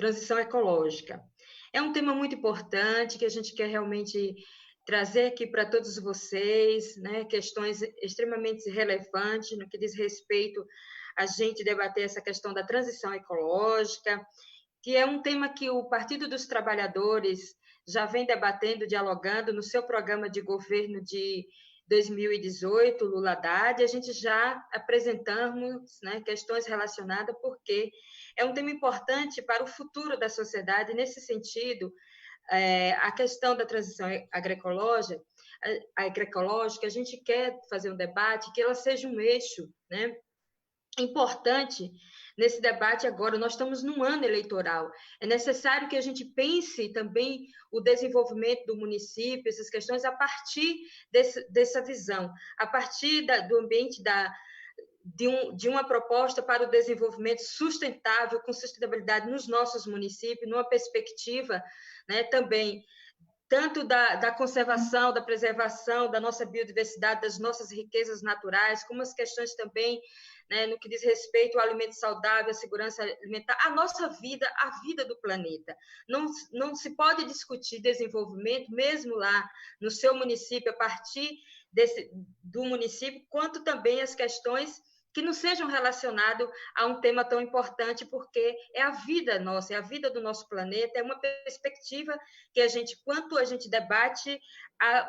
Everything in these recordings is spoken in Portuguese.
transição ecológica. É um tema muito importante que a gente quer realmente trazer aqui para todos vocês, né? Questões extremamente relevantes no que diz respeito a gente debater essa questão da transição ecológica, que é um tema que o Partido dos Trabalhadores já vem debatendo, dialogando no seu programa de governo de 2018, Lula Haddad. A gente já apresentamos, né, questões relacionadas, porque é um tema importante para o futuro da sociedade. Nesse sentido, a questão da transição agroecológica, a gente quer fazer um debate que ela seja um eixo, né, importante nesse debate agora. Nós estamos num ano eleitoral. É necessário que a gente pense também o desenvolvimento do município, essas questões, a partir dessa visão, a partir do ambiente de uma proposta para o desenvolvimento sustentável, com sustentabilidade nos nossos municípios, numa perspectiva, né, também tanto da conservação, da preservação da nossa biodiversidade, das nossas riquezas naturais, como as questões também, né, no que diz respeito ao alimento saudável, à segurança alimentar, a nossa vida, a vida do planeta. Não se pode discutir desenvolvimento, mesmo lá no seu município, a partir do município, quanto também as questões que não sejam relacionados a um tema tão importante, porque é a vida nossa, é a vida do nosso planeta, é uma perspectiva que quanto a gente debate,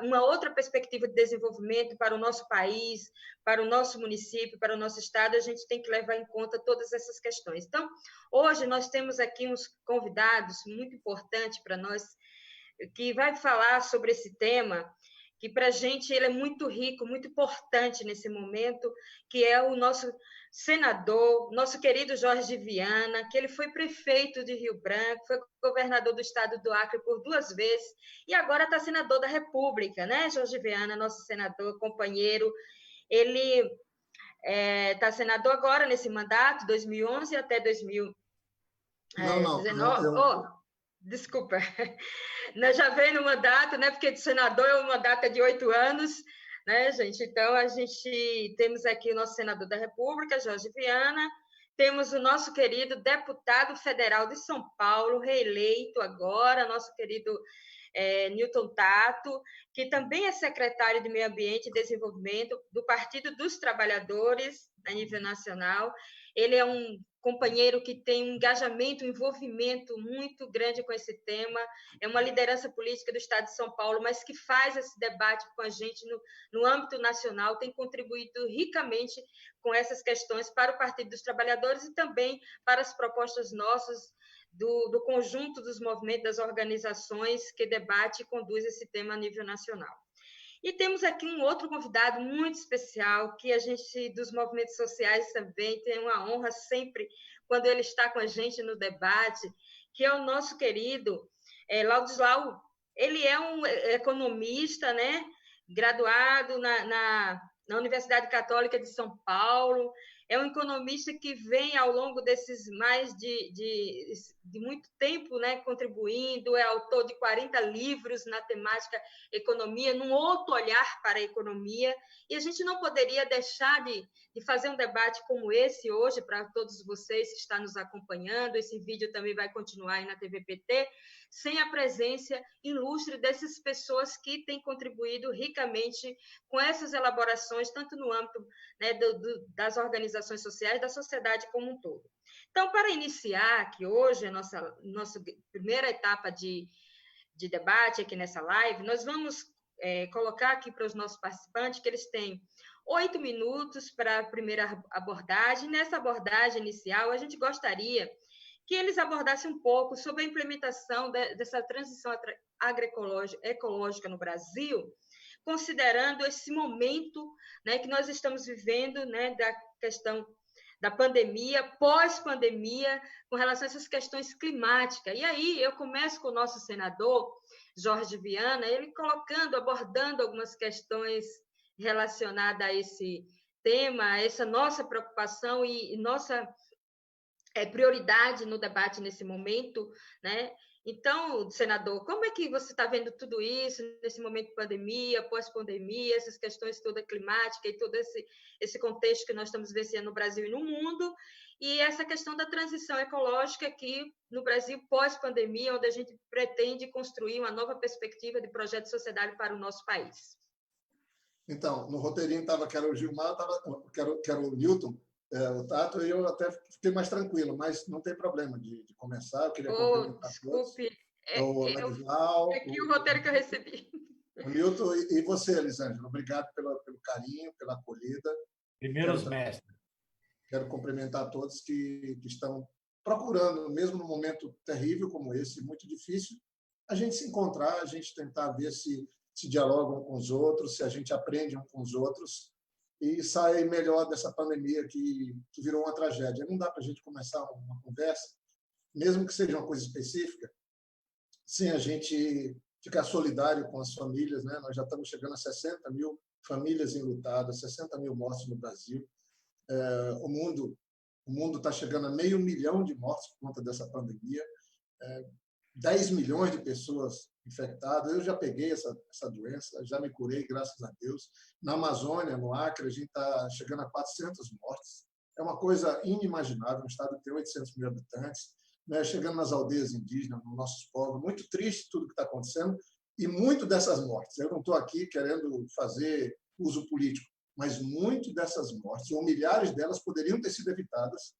uma outra perspectiva de desenvolvimento para o nosso país, para o nosso município, para o nosso estado, a gente tem que levar em conta todas essas questões. Então, hoje nós temos aqui uns convidados muito importantes para nós, que vai falar sobre esse tema, que para a gente ele é muito rico, muito importante nesse momento, que é o nosso senador, nosso querido Jorge Viana, que ele foi prefeito de Rio Branco, foi governador do estado do Acre por 2 vezes, e agora está senador da República, né, Jorge Viana, nosso senador, companheiro. Ele está senador agora nesse mandato, 2011 até 2019. Desculpa, já vem no mandato, né? Porque de senador é um mandato de 8 anos, né, gente? Então, temos aqui o nosso senador da República, Jorge Viana, temos o nosso querido deputado federal de São Paulo, reeleito agora, nosso querido Newton Tato, que também é secretário de Meio Ambiente e Desenvolvimento do Partido dos Trabalhadores a nível nacional. Ele é um companheiro que tem um engajamento, um envolvimento muito grande com esse tema, é uma liderança política do Estado de São Paulo, mas que faz esse debate com a gente no âmbito nacional, tem contribuído ricamente com essas questões para o Partido dos Trabalhadores e também para as propostas nossas do conjunto dos movimentos, das organizações que debate e conduz esse tema a nível nacional. E temos aqui um outro convidado muito especial, que a gente, dos movimentos sociais também, tem uma honra sempre quando ele está com a gente no debate, que é o nosso querido Laudislau. Ele é um economista, né, graduado na Universidade Católica de São Paulo, é um economista que vem ao longo desses mais de muito tempo, né, contribuindo, é autor de 40 livros na temática economia, num outro olhar para a economia, e a gente não poderia deixar de fazer um debate como esse hoje, para todos vocês que estão nos acompanhando. Esse vídeo também vai continuar aí na TVPT, sem a presença ilustre dessas pessoas que têm contribuído ricamente com essas elaborações, tanto no âmbito, né, das organizações sociais, da sociedade como um todo. Então, para iniciar aqui hoje a nossa primeira etapa de debate aqui nessa live, nós vamos colocar aqui para os nossos participantes que eles têm 8 minutos para a primeira abordagem. Nessa abordagem inicial, a gente gostaria que eles abordassem um pouco sobre a implementação dessa transição agroecológica no Brasil, considerando esse momento, né, que nós estamos vivendo, né, da questão da pandemia, pós-pandemia, com relação a essas questões climáticas. E aí eu começo com o nosso senador, Jorge Viana, ele abordando algumas questões relacionadas a esse tema, a essa nossa preocupação e nossa prioridade no debate nesse momento, né? Então, senador, como é que você está vendo tudo isso nesse momento de pandemia, pós-pandemia, essas questões toda climática e todo esse contexto que nós estamos vivenciando no Brasil e no mundo? e essa questão da transição ecológica aqui no Brasil pós-pandemia, onde a gente pretende construir uma nova perspectiva de projeto de sociedade para o nosso país. Então, no roteirinho estava que era o Gilmar, que era o Newton, o Tato, e eu até fiquei mais tranquilo, mas não tem problema de começar, eu queria cumprimentar desculpe, todos. O Ladislau, aqui o roteiro que eu recebi. O Newton e você, Elisângela, obrigado pelo carinho, pela acolhida. Primeiros mestres. Quero cumprimentar todos que estão procurando, mesmo num momento terrível como esse, muito difícil, a gente se encontrar, a gente tentar ver se dialogam com os outros, se a gente aprende um com os outros e sai melhor dessa pandemia que virou uma tragédia. Não dá para a gente começar uma conversa, mesmo que seja uma coisa específica, sem a gente ficar solidário com as famílias, né? Nós já estamos chegando a 60 mil famílias enlutadas, 60 mil mortos no Brasil. O mundo está chegando a 500 mil de mortos por conta dessa pandemia, 10 milhões de pessoas infectadas. Eu já peguei essa doença, já me curei, graças a Deus. Na Amazônia, no Acre, a gente está chegando a 400 mortes. É uma coisa inimaginável, um estado que tem 800 mil habitantes, né? Chegando nas aldeias indígenas, nos nossos povos. Muito triste tudo que está acontecendo e muito dessas mortes. Eu não estou aqui querendo fazer uso político, mas muito dessas mortes, ou milhares delas, poderiam ter sido evitadas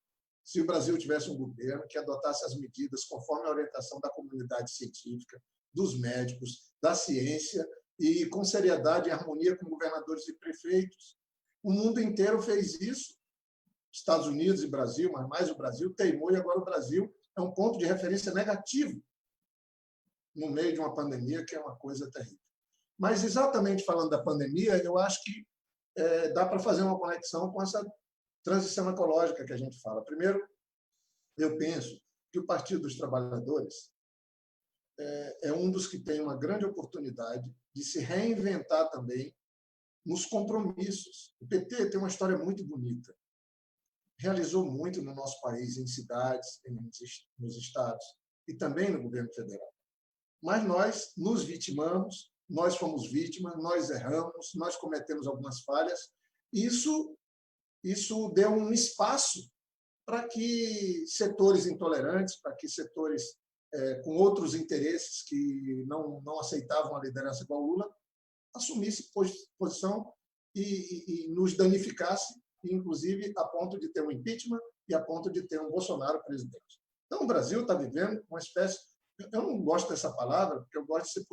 se o Brasil tivesse um governo que adotasse as medidas conforme a orientação da comunidade científica, dos médicos, da ciência, e com seriedade e harmonia com governadores e prefeitos. O mundo inteiro fez isso, Estados Unidos e Brasil, mas mais o Brasil, teimou, e agora o Brasil é um ponto de referência negativo no meio de uma pandemia, que é uma coisa terrível. Mas, exatamente falando da pandemia, eu acho que dá para fazer uma conexão com essa transição ecológica que a gente fala. Primeiro, eu penso que o Partido dos Trabalhadores é um dos que tem uma grande oportunidade de se reinventar também nos compromissos. O PT tem uma história muito bonita. Realizou muito no nosso país, em cidades, nos estados e também no governo federal. Mas nós nos vitimamos, nós fomos vítimas, nós erramos, nós cometemos algumas falhas. Isso deu um espaço para que setores intolerantes, para que setores com outros interesses que não aceitavam a liderança igual Lula, assumisse posição e nos danificasse, inclusive a ponto de ter um impeachment e a ponto de ter um Bolsonaro presidente. Então, o Brasil está vivendo uma espécie... Eu não gosto dessa palavra, porque eu gosto de ser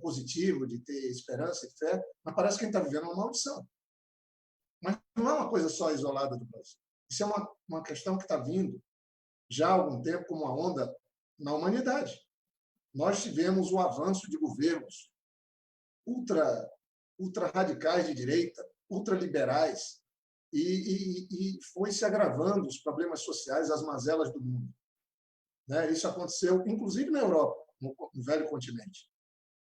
positivo, de ter esperança e fé, mas parece que a gente está vivendo uma maldição. Mas não é uma coisa só isolada do Brasil. Isso é uma questão que está vindo já há algum tempo como uma onda na humanidade. Nós tivemos o avanço de governos ultra radicais de direita, ultraliberais, e foi se agravando os problemas sociais, as mazelas do mundo. Né? Isso aconteceu, inclusive na Europa, no velho continente.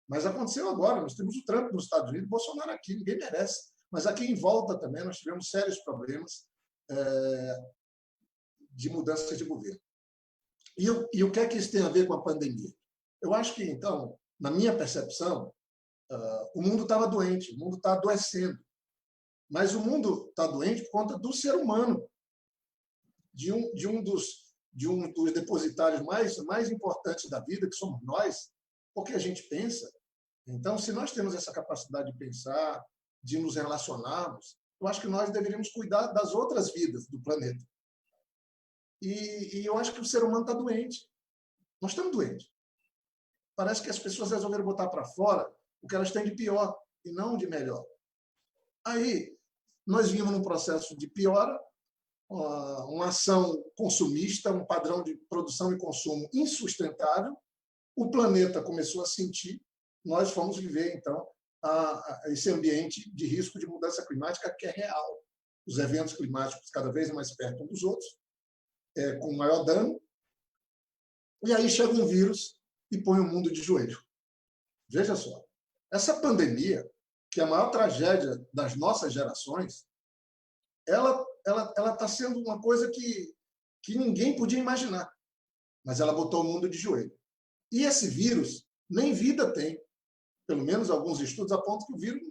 Mas aconteceu agora. Nós temos o Trump nos Estados Unidos, Bolsonaro aqui, ninguém merece. Mas aqui em volta também nós tivemos sérios problemas de mudança de governo. E o que é que isso tem a ver com a pandemia? Eu acho que, então, na minha percepção, o mundo estava doente, o mundo está adoecendo. Mas o mundo está doente por conta do ser humano, de um dos depositários mais importantes da vida, que somos nós, porque a gente pensa. Então, se nós temos essa capacidade de pensar, de nos relacionarmos, eu acho que nós deveríamos cuidar das outras vidas do planeta. E eu acho que o ser humano está doente. Nós estamos doentes. Parece que as pessoas resolveram botar para fora o que elas têm de pior e não de melhor. Aí, nós vimos num processo de piora, uma ação consumista, um padrão de produção e consumo insustentável. O planeta começou a sentir, nós fomos viver, então, esse ambiente de risco de mudança climática que é real. Os eventos climáticos cada vez mais perto uns dos outros, com maior dano, e aí chega um vírus e põe o mundo de joelho. Veja só, essa pandemia, que é a maior tragédia das nossas gerações, ela está sendo uma coisa que ninguém podia imaginar, mas ela botou o mundo de joelho. E esse vírus nem vida tem. Pelo menos alguns estudos apontam que o vírus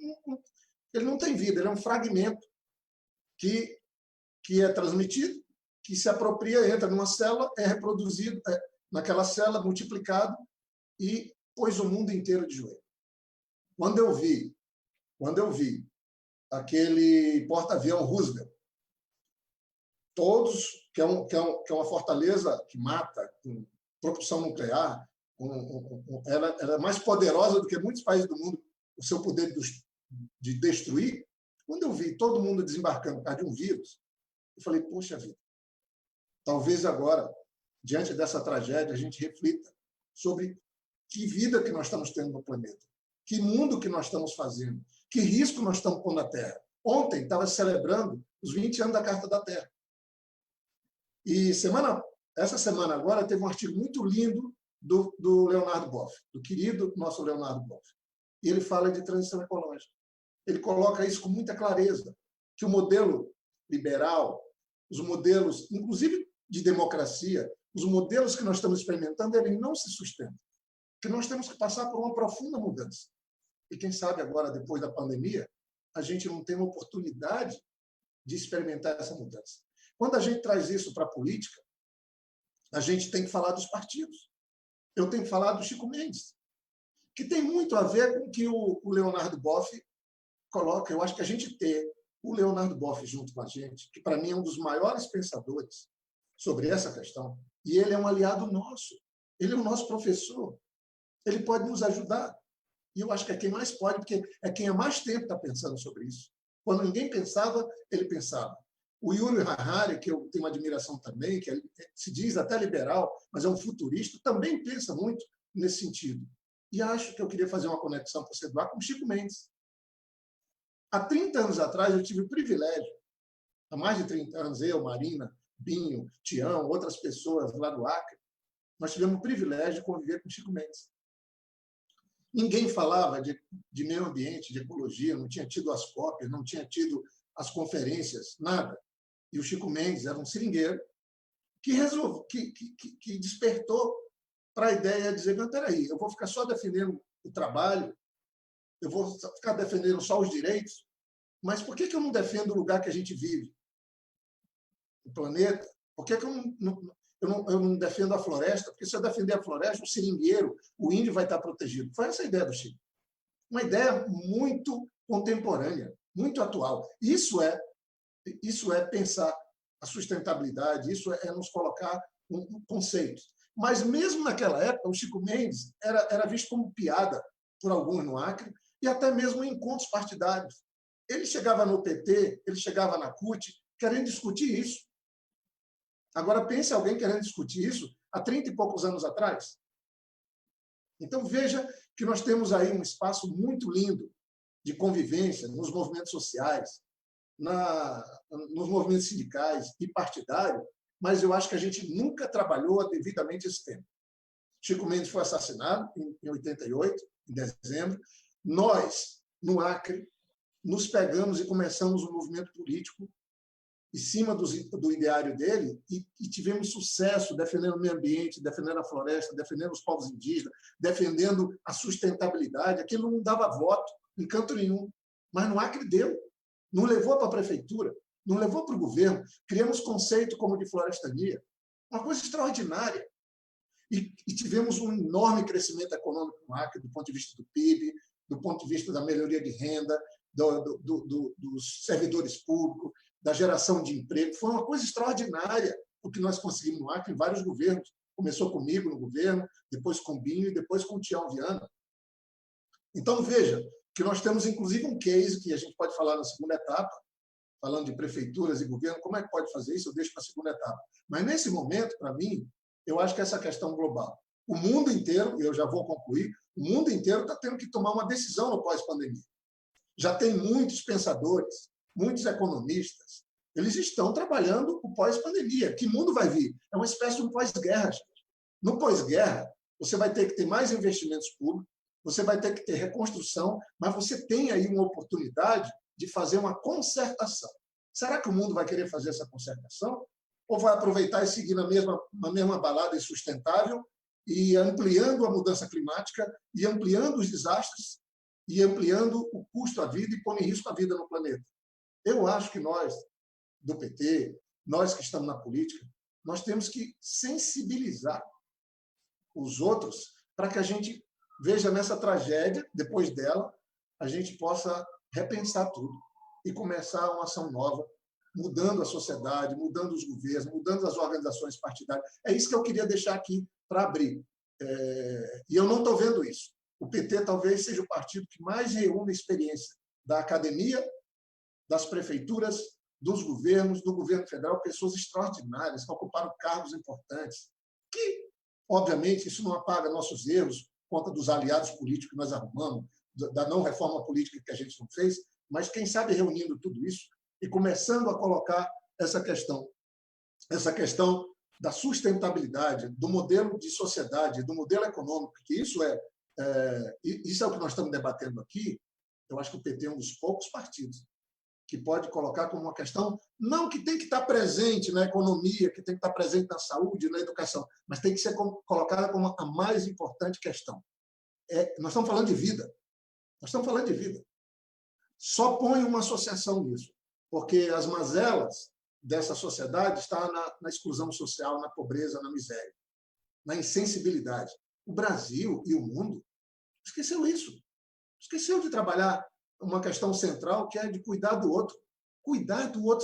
ele não tem vida, ele é um fragmento que é transmitido que se apropria, entra numa célula, é reproduzido naquela célula, multiplicado e pôs o mundo inteiro de joelho. Quando eu vi aquele porta-avião Roosevelt, todos, que é uma fortaleza que mata, com propulsão nuclear, ela é mais poderosa do que muitos países do mundo, o seu poder de destruir. Quando eu vi todo mundo desembarcando por causa de um vírus, eu falei, poxa vida, talvez agora, diante dessa tragédia, a gente reflita sobre que vida que nós estamos tendo no planeta, que mundo que nós estamos fazendo, que risco nós estamos pondo na Terra. Ontem estava celebrando os 20 anos da Carta da Terra. E essa semana agora teve um artigo muito lindo do Leonardo Boff, do querido nosso Leonardo Boff. E ele fala de transição ecológica. Ele coloca isso com muita clareza, que o modelo liberal, os modelos, inclusive de democracia, os modelos que nós estamos experimentando, eles não se sustentam. Que nós temos que passar por uma profunda mudança. E quem sabe agora, depois da pandemia, a gente não tem uma oportunidade de experimentar essa mudança. Quando a gente traz isso para a política, a gente tem que falar dos partidos. Eu tenho que falar do Chico Mendes, que tem muito a ver com o que o Leonardo Boff coloca. Eu acho que a gente ter o Leonardo Boff junto com a gente, que para mim é um dos maiores pensadores sobre essa questão, e ele é um aliado nosso, ele é o nosso professor, ele pode nos ajudar. E eu acho que é quem mais pode, porque é quem há mais tempo está pensando sobre isso. Quando ninguém pensava, ele pensava. O Yuri Harari, que eu tenho uma admiração também, que se diz até liberal, mas é um futurista, também pensa muito nesse sentido. E acho que eu queria fazer uma conexão para você, Eduardo, com o Chico Mendes. Há 30 anos atrás, eu tive o privilégio, há mais de 30 anos, eu, Marina, Binho, Tião, outras pessoas lá do Acre, nós tivemos o privilégio de conviver com o Chico Mendes. Ninguém falava de meio ambiente, de ecologia, não tinha tido as COPs, não tinha tido as conferências, nada. E o Chico Mendes era um seringueiro que despertou para a ideia de dizer, não, peraí, eu vou ficar só defendendo o trabalho, eu vou ficar defendendo só os direitos, mas por que eu não defendo o lugar que a gente vive? O planeta? Por que eu não defendo a floresta? Porque se eu defender a floresta, o seringueiro, o índio vai estar protegido. Foi essa a ideia do Chico. Uma ideia muito contemporânea, muito atual. Isso é pensar a sustentabilidade, isso é nos colocar um conceito. Mas, mesmo naquela época, o Chico Mendes era visto como piada por alguns no Acre e até mesmo em encontros partidários. Ele chegava no PT, ele chegava na CUT, querendo discutir isso. Agora, pense alguém querendo discutir isso há 30 e poucos anos atrás. Então, veja que nós temos aí um espaço muito lindo de convivência nos movimentos sociais, nos movimentos sindicais e partidários, mas eu acho que a gente nunca trabalhou devidamente esse tema. Chico Mendes foi assassinado em 88, em dezembro. Nós, no Acre, nos pegamos e começamos um movimento político em cima do ideário dele e tivemos sucesso defendendo o meio ambiente, defendendo a floresta, defendendo os povos indígenas, defendendo a sustentabilidade. Aquilo não dava voto em canto nenhum, mas no Acre deu. Não levou para a prefeitura, não levou para o governo. Criamos conceito como de florestania, uma coisa extraordinária. E tivemos um enorme crescimento econômico no Acre, do ponto de vista do PIB, do ponto de vista da melhoria de renda, dos servidores públicos, da geração de emprego. Foi uma coisa extraordinária o que nós conseguimos no Acre em vários governos. Começou comigo no governo, depois com o Binho e depois com o Tião Viana. Então, veja que nós temos, inclusive, um case que a gente pode falar na segunda etapa, falando de prefeituras e governo, como é que pode fazer isso? Eu deixo para a segunda etapa. Mas, nesse momento, para mim, eu acho que essa questão global. O mundo inteiro, e eu já vou concluir, o mundo inteiro está tendo que tomar uma decisão no pós-pandemia. Já tem muitos pensadores, muitos economistas, eles estão trabalhando o pós-pandemia. Que mundo vai vir? É uma espécie de um pós-guerra. No pós-guerra, você vai ter que ter mais investimentos públicos, você vai ter que ter reconstrução, mas você tem aí uma oportunidade de fazer uma concertação. Será que o mundo vai querer fazer essa concertação? Ou vai aproveitar e seguir na mesma balada insustentável e ampliando a mudança climática e ampliando os desastres e ampliando o custo à vida e pondo em risco a vida no planeta? Eu acho que nós, do PT, nós que estamos na política, nós temos que sensibilizar os outros para que a gente veja nessa tragédia, depois dela, a gente possa repensar tudo e começar uma ação nova, mudando a sociedade, mudando os governos, mudando as organizações partidárias. É isso que eu queria deixar aqui para abrir. E eu não estou vendo isso. O PT talvez seja o partido que mais reúne experiência da academia, das prefeituras, dos governos, do governo federal, pessoas extraordinárias que ocuparam cargos importantes, que, obviamente, isso não apaga nossos erros, conta dos aliados políticos que nós arrumamos, da não reforma política que a gente não fez, mas, quem sabe, reunindo tudo isso e começando a colocar essa questão da sustentabilidade, do modelo de sociedade, do modelo econômico, que isso é o que nós estamos debatendo aqui. Eu acho que o PT é um dos poucos partidos que pode colocar como uma questão, não que tem que estar presente na economia, que tem que estar presente na saúde, na educação, mas tem que ser colocada como a mais importante questão. Nós estamos falando de vida. Nós estamos falando de vida. Só põe uma associação nisso, porque as mazelas dessa sociedade estão na exclusão social, na pobreza, na miséria, na insensibilidade. O Brasil e o mundo esqueceu isso. Esqueceu de trabalhar uma questão central, que é de cuidar do outro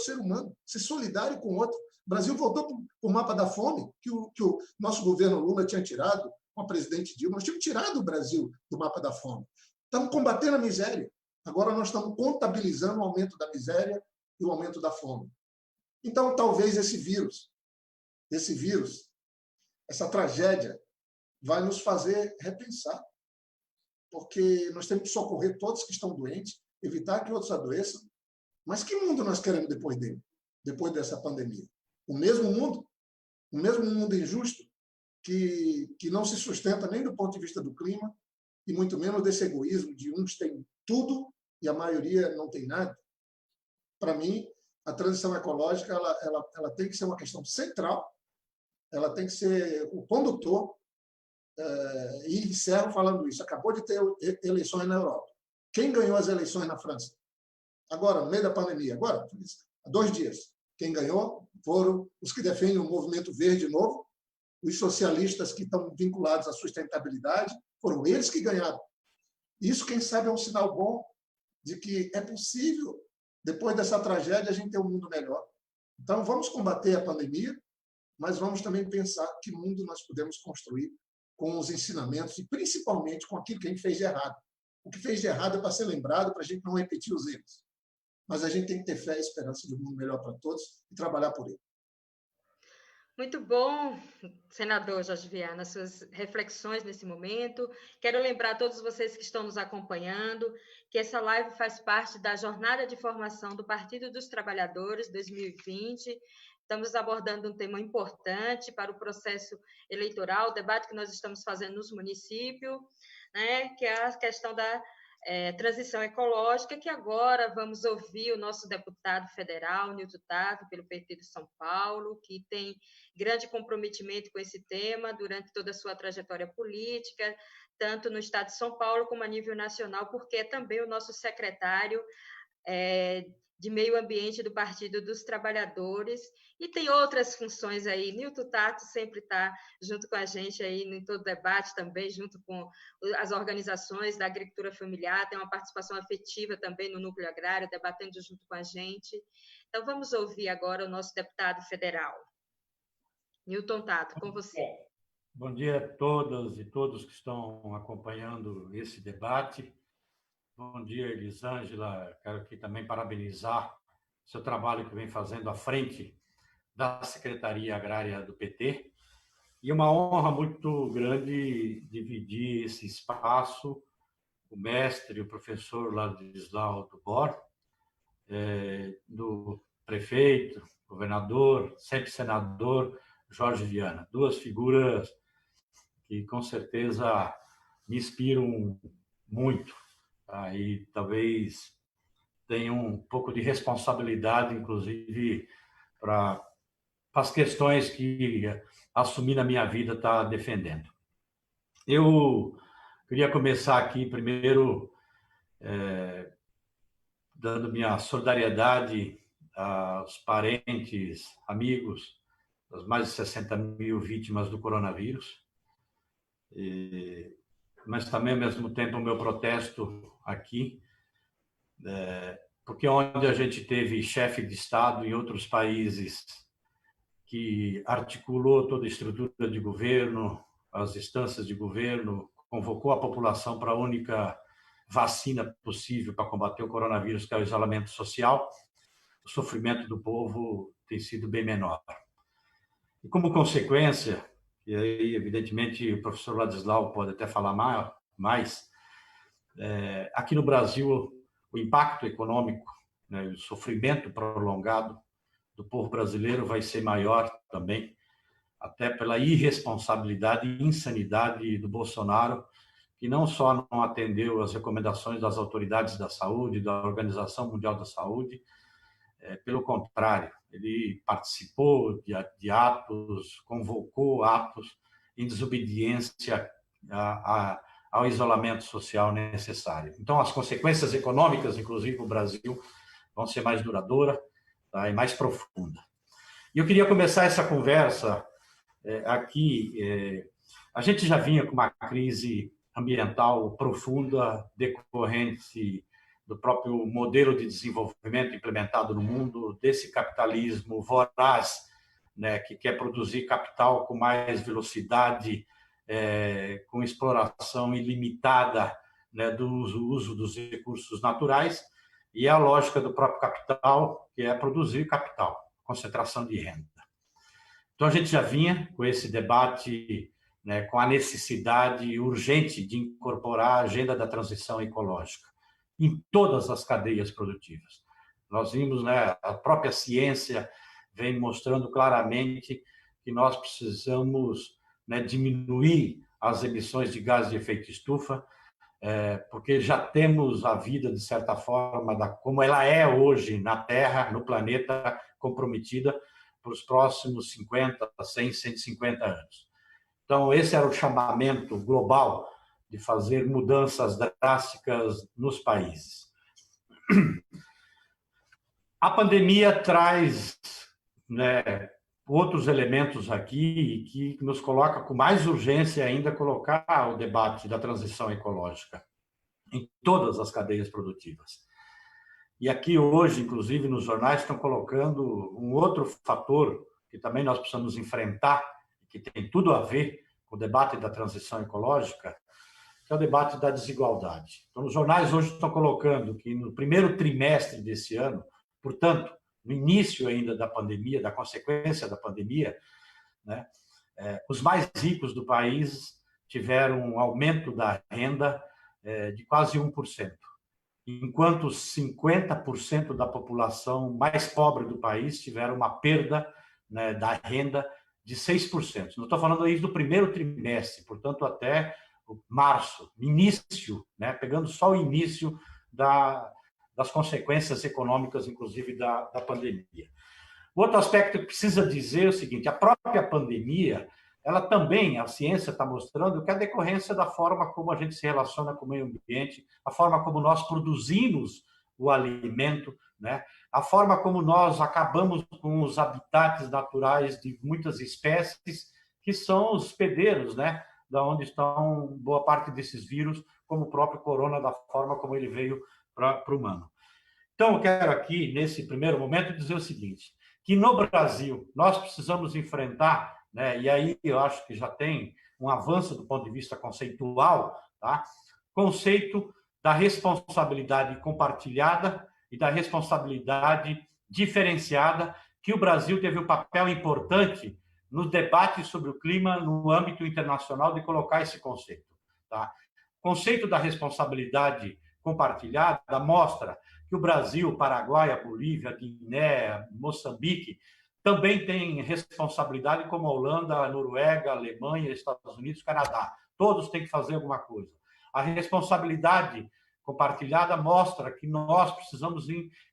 ser humano, ser solidário com o outro. O Brasil voltou para o mapa da fome, que o nosso governo Lula tinha tirado, com a presidente Dilma. Nós tínhamos tirado o Brasil do mapa da fome. Estamos combatendo a miséria. Agora nós estamos contabilizando o aumento da miséria e o aumento da fome. Então, talvez esse vírus, essa tragédia, vai nos fazer repensar, porque nós temos que socorrer todos que estão doentes, evitar que outros adoeçam. Mas que mundo nós queremos depois dele, depois dessa pandemia? O mesmo mundo injusto, que não se sustenta nem do ponto de vista do clima, e muito menos desse egoísmo de uns têm tudo e a maioria não tem nada. Para mim, a transição ecológica ela tem que ser uma questão central, ela tem que ser o condutor. E encerro falando isso. Acabou de ter eleições na Europa. Quem ganhou as eleições na França? Agora, no meio da pandemia, agora, há 2 dias. Quem ganhou foram os que defendem o movimento verde novo, os socialistas que estão vinculados à sustentabilidade, foram eles que ganharam. Isso, quem sabe, é um sinal bom de que é possível, depois dessa tragédia, a gente ter um mundo melhor. Então, vamos combater a pandemia, mas vamos também pensar que mundo nós podemos construir com os ensinamentos e, principalmente, com aquilo que a gente fez de errado. O que fez de errado é para ser lembrado, para a gente não repetir os erros. Mas a gente tem que ter fé e esperança de um mundo melhor para todos e trabalhar por ele. Muito bom, senador Jorge Viana, as suas reflexões nesse momento. Quero lembrar a todos vocês que estão nos acompanhando que essa live faz parte da Jornada de Formação do Partido dos Trabalhadores 2020. Estamos abordando um tema importante para o processo eleitoral, o debate que nós estamos fazendo nos municípios, né, que é a questão da transição ecológica, que agora vamos ouvir o nosso deputado federal, Nilton Tato, pelo PT de São Paulo, que tem grande comprometimento com esse tema durante toda a sua trajetória política, tanto no estado de São Paulo como a nível nacional, porque é também o nosso secretário de Meio Ambiente do Partido dos Trabalhadores, e tem outras funções aí. Nilton Tato sempre está junto com a gente aí em todo debate também, junto com as organizações da agricultura familiar, tem uma participação afetiva também no núcleo agrário, debatendo junto com a gente. Então, vamos ouvir agora o nosso deputado federal. Nilton Tato, com você. Bom dia a todas e todos que estão acompanhando esse debate. Bom dia, Elisângela. Quero aqui também parabenizar o seu trabalho que vem fazendo à frente da Secretaria Agrária do PT. E uma honra muito grande dividir esse espaço, o mestre, o professor Ladislau Tubor, do prefeito, governador, sempre senador, Jorge Viana. 2 figuras que, com certeza, me inspiram muito. E talvez tenha um pouco de responsabilidade, inclusive, para as questões que assumir na minha vida está defendendo. Eu queria começar aqui, primeiro, dando minha solidariedade aos parentes, amigos das mais de 60 mil vítimas do coronavírus, mas também, ao mesmo tempo, o meu protesto aqui, porque onde a gente teve chefe de Estado em outros países que articulou toda a estrutura de governo, as instâncias de governo, convocou a população para a única vacina possível para combater o coronavírus, que é o isolamento social, o sofrimento do povo tem sido bem menor. E como consequência, e aí, evidentemente, o professor Ladislau pode até falar mais, aqui no Brasil, o impacto econômico, né, o sofrimento prolongado do povo brasileiro vai ser maior também, até pela irresponsabilidade e insanidade do Bolsonaro, que não só não atendeu às recomendações das autoridades da saúde, da Organização Mundial da Saúde, pelo contrário, ele participou de atos, convocou atos em desobediência ao isolamento social necessário. Então, as consequências econômicas, inclusive no Brasil, vão ser mais duradouras, tá, e mais profundas. E eu queria começar essa conversa aqui. A gente já vinha com uma crise ambiental profunda decorrente do próprio modelo de desenvolvimento implementado no mundo, desse capitalismo voraz, né, que quer produzir capital com mais velocidade, com exploração ilimitada, né, do uso dos recursos naturais, e a lógica do próprio capital, que é produzir capital, concentração de renda. Então, a gente já vinha com esse debate, né, com a necessidade urgente de incorporar a agenda da transição ecológica em todas as cadeias produtivas. Nós vimos, né, a própria ciência vem mostrando claramente que nós precisamos, né, diminuir as emissões de gases de efeito estufa, porque já temos a vida, de certa forma, como ela é hoje na Terra, no planeta, comprometida para os próximos 50, 100, 150 anos. Então, esse era o chamamento global de fazer mudanças drásticas nos países. A pandemia traz, né, outros elementos aqui que nos coloca com mais urgência ainda colocar o debate da transição ecológica em todas as cadeias produtivas. E aqui hoje, inclusive, nos jornais estão colocando um outro fator que também nós precisamos enfrentar, que tem tudo a ver com o debate da transição ecológica, que é o debate da desigualdade. Então, os jornais hoje estão colocando que no primeiro trimestre desse ano, portanto, no início ainda da pandemia, da consequência da pandemia, né, os mais ricos do país tiveram um aumento da renda de quase 1%, enquanto 50% da população mais pobre do país tiveram uma perda, né, da renda de 6%. Não estou falando aí do primeiro trimestre, portanto, até março, início, né, pegando só o início das consequências econômicas, inclusive, da pandemia. O outro aspecto que precisa dizer é o seguinte: a própria pandemia, ela também, a ciência está mostrando que é a decorrência da forma como a gente se relaciona com o meio ambiente, a forma como nós produzimos o alimento, né, a forma como nós acabamos com os habitats naturais de muitas espécies, que são os hospedeiros, né, da onde estão boa parte desses vírus, como o próprio corona, da forma como ele veio para o humano. Então, eu quero aqui, nesse primeiro momento, dizer o seguinte, que no Brasil nós precisamos enfrentar, né, e aí eu acho que já tem um avanço do ponto de vista conceitual, tá? Conceito da responsabilidade compartilhada e da responsabilidade diferenciada, que o Brasil teve um papel importante no debate sobre o clima no âmbito internacional de colocar esse conceito. Tá? O conceito da responsabilidade compartilhada mostra que o Brasil, Paraguai, a Bolívia, a Guiné, Moçambique, também tem responsabilidade, como a Holanda, a Noruega, a Alemanha, Estados Unidos, Canadá. Todos têm que fazer alguma coisa. A responsabilidade compartilhada mostra que nós precisamos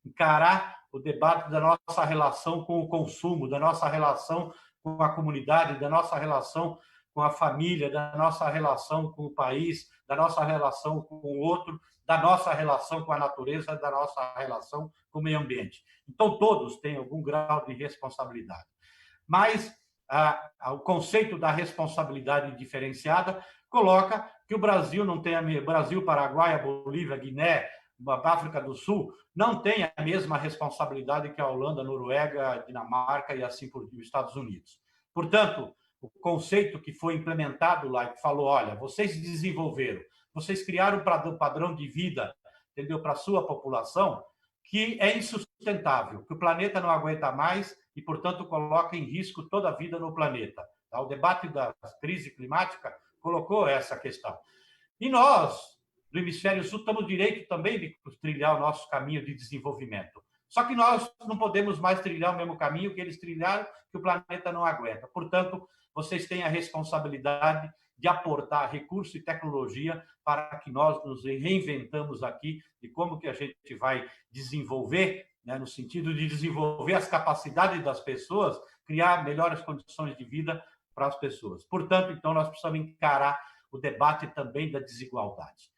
encarar o debate da nossa relação com o consumo, da nossa relação com a comunidade, da nossa relação com a família, da nossa relação com o país, da nossa relação com o outro, da nossa relação com a natureza, da nossa relação com o meio ambiente. Então, todos têm algum grau de responsabilidade. Mas o conceito da responsabilidade diferenciada coloca que o Brasil não tem Brasil, Paraguai, Bolívia, Guiné, a África do Sul não tem a mesma responsabilidade que a Holanda, a Noruega, a Dinamarca e assim por diante, os Estados Unidos. Portanto, o conceito que foi implementado lá, que falou, olha, vocês desenvolveram, vocês criaram um padrão de vida, entendeu, para a sua população, que é insustentável, que o planeta não aguenta mais e, portanto, coloca em risco toda a vida no planeta. O debate da crise climática colocou essa questão. E nós, do Hemisfério Sul, estamos direito também de trilhar o nosso caminho de desenvolvimento. Só que nós não podemos mais trilhar o mesmo caminho que eles trilharam, que o planeta não aguenta. Portanto, vocês têm a responsabilidade de aportar recurso e tecnologia para que nós nos reinventamos aqui de como que a gente vai desenvolver, né, no sentido de desenvolver as capacidades das pessoas, criar melhores condições de vida para as pessoas. Portanto, então, nós precisamos encarar o debate também da desigualdade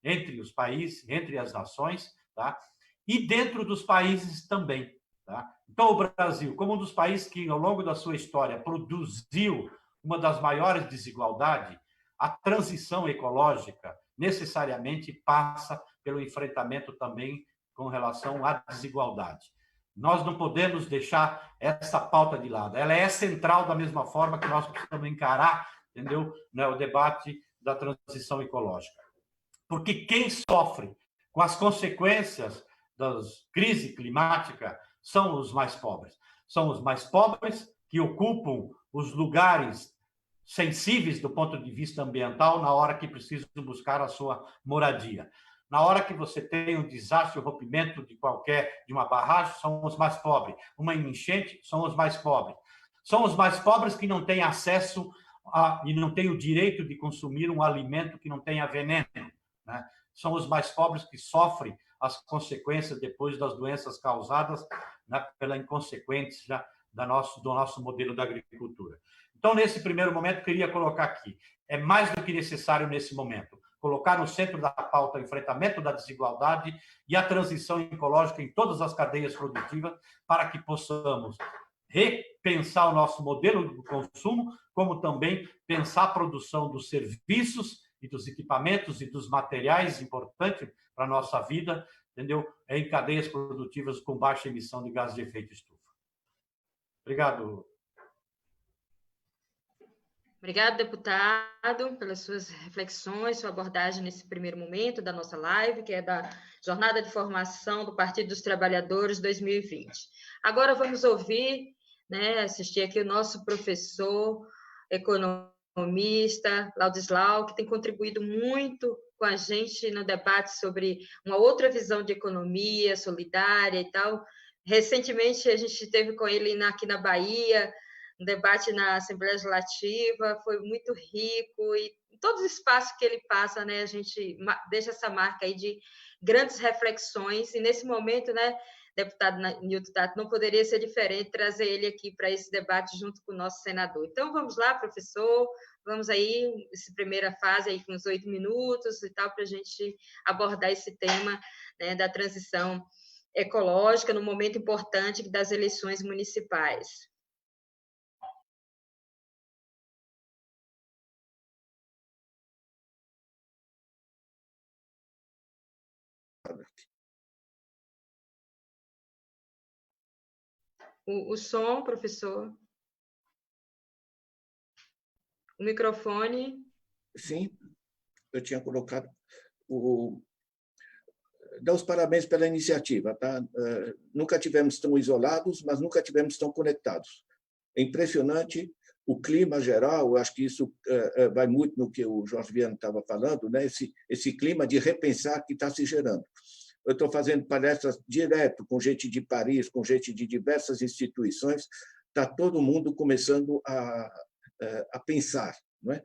entre os países, entre as nações, tá? E dentro dos países também. Tá? Então, o Brasil, como um dos países que, ao longo da sua história, produziu uma das maiores desigualdades, a transição ecológica necessariamente passa pelo enfrentamento também com relação à desigualdade. Nós não podemos deixar essa pauta de lado. Ela é central da mesma forma que nós precisamos encarar, entendeu, né, o debate da transição ecológica. Porque quem sofre com as consequências da crise climática são os mais pobres. São os mais pobres que ocupam os lugares sensíveis do ponto de vista ambiental na hora que precisam buscar a sua moradia. Na hora que você tem um desastre, o rompimento de uma barragem, são os mais pobres. Uma enchente, são os mais pobres. São os mais pobres que não têm acesso e não têm o direito de consumir um alimento que não tenha veneno. Né? São os mais pobres que sofrem as consequências depois das doenças causadas, né, pela inconsequência do nosso modelo da agricultura. Então, nesse primeiro momento, queria colocar aqui, é mais do que necessário nesse momento, colocar no centro da pauta o enfrentamento da desigualdade e a transição ecológica em todas as cadeias produtivas para que possamos repensar o nosso modelo de consumo, como também pensar a produção dos serviços e dos equipamentos e dos materiais importantes para a nossa vida, entendeu? Em cadeias produtivas com baixa emissão de gases de efeito estufa. Obrigado. Obrigado, deputado, pelas suas reflexões, sua abordagem nesse primeiro momento da nossa live, que é da Jornada de Formação do Partido dos Trabalhadores 2020. Agora vamos ouvir, né, assistir aqui o nosso professor, economista, Ladislau, que tem contribuído muito com a gente no debate sobre uma outra visão de economia solidária e tal. Recentemente, a gente esteve com ele aqui na Bahia, um debate na Assembleia Legislativa, foi muito rico, e em todos os espaços que ele passa, né, a gente deixa essa marca aí de grandes reflexões, e nesse momento, né, deputado Nilton Tato, não poderia ser diferente trazer ele aqui para esse debate junto com o nosso senador. Então, vamos lá, professor, vamos aí, essa primeira fase aí com uns 8 minutos e tal, para a gente abordar esse tema, né, da transição ecológica no momento importante das eleições municipais. O som, professor. O microfone. Sim, eu tinha colocado. Dá os parabéns pela iniciativa. Tá? Nunca tivemos tão isolados, mas nunca tivemos tão conectados. É impressionante o clima geral, eu acho que isso vai muito no que o Jorge Viana estava falando, né? Esse clima de repensar que está se gerando. Eu estou fazendo palestras direto com gente de Paris, com gente de diversas instituições, está todo mundo começando a pensar. Não é?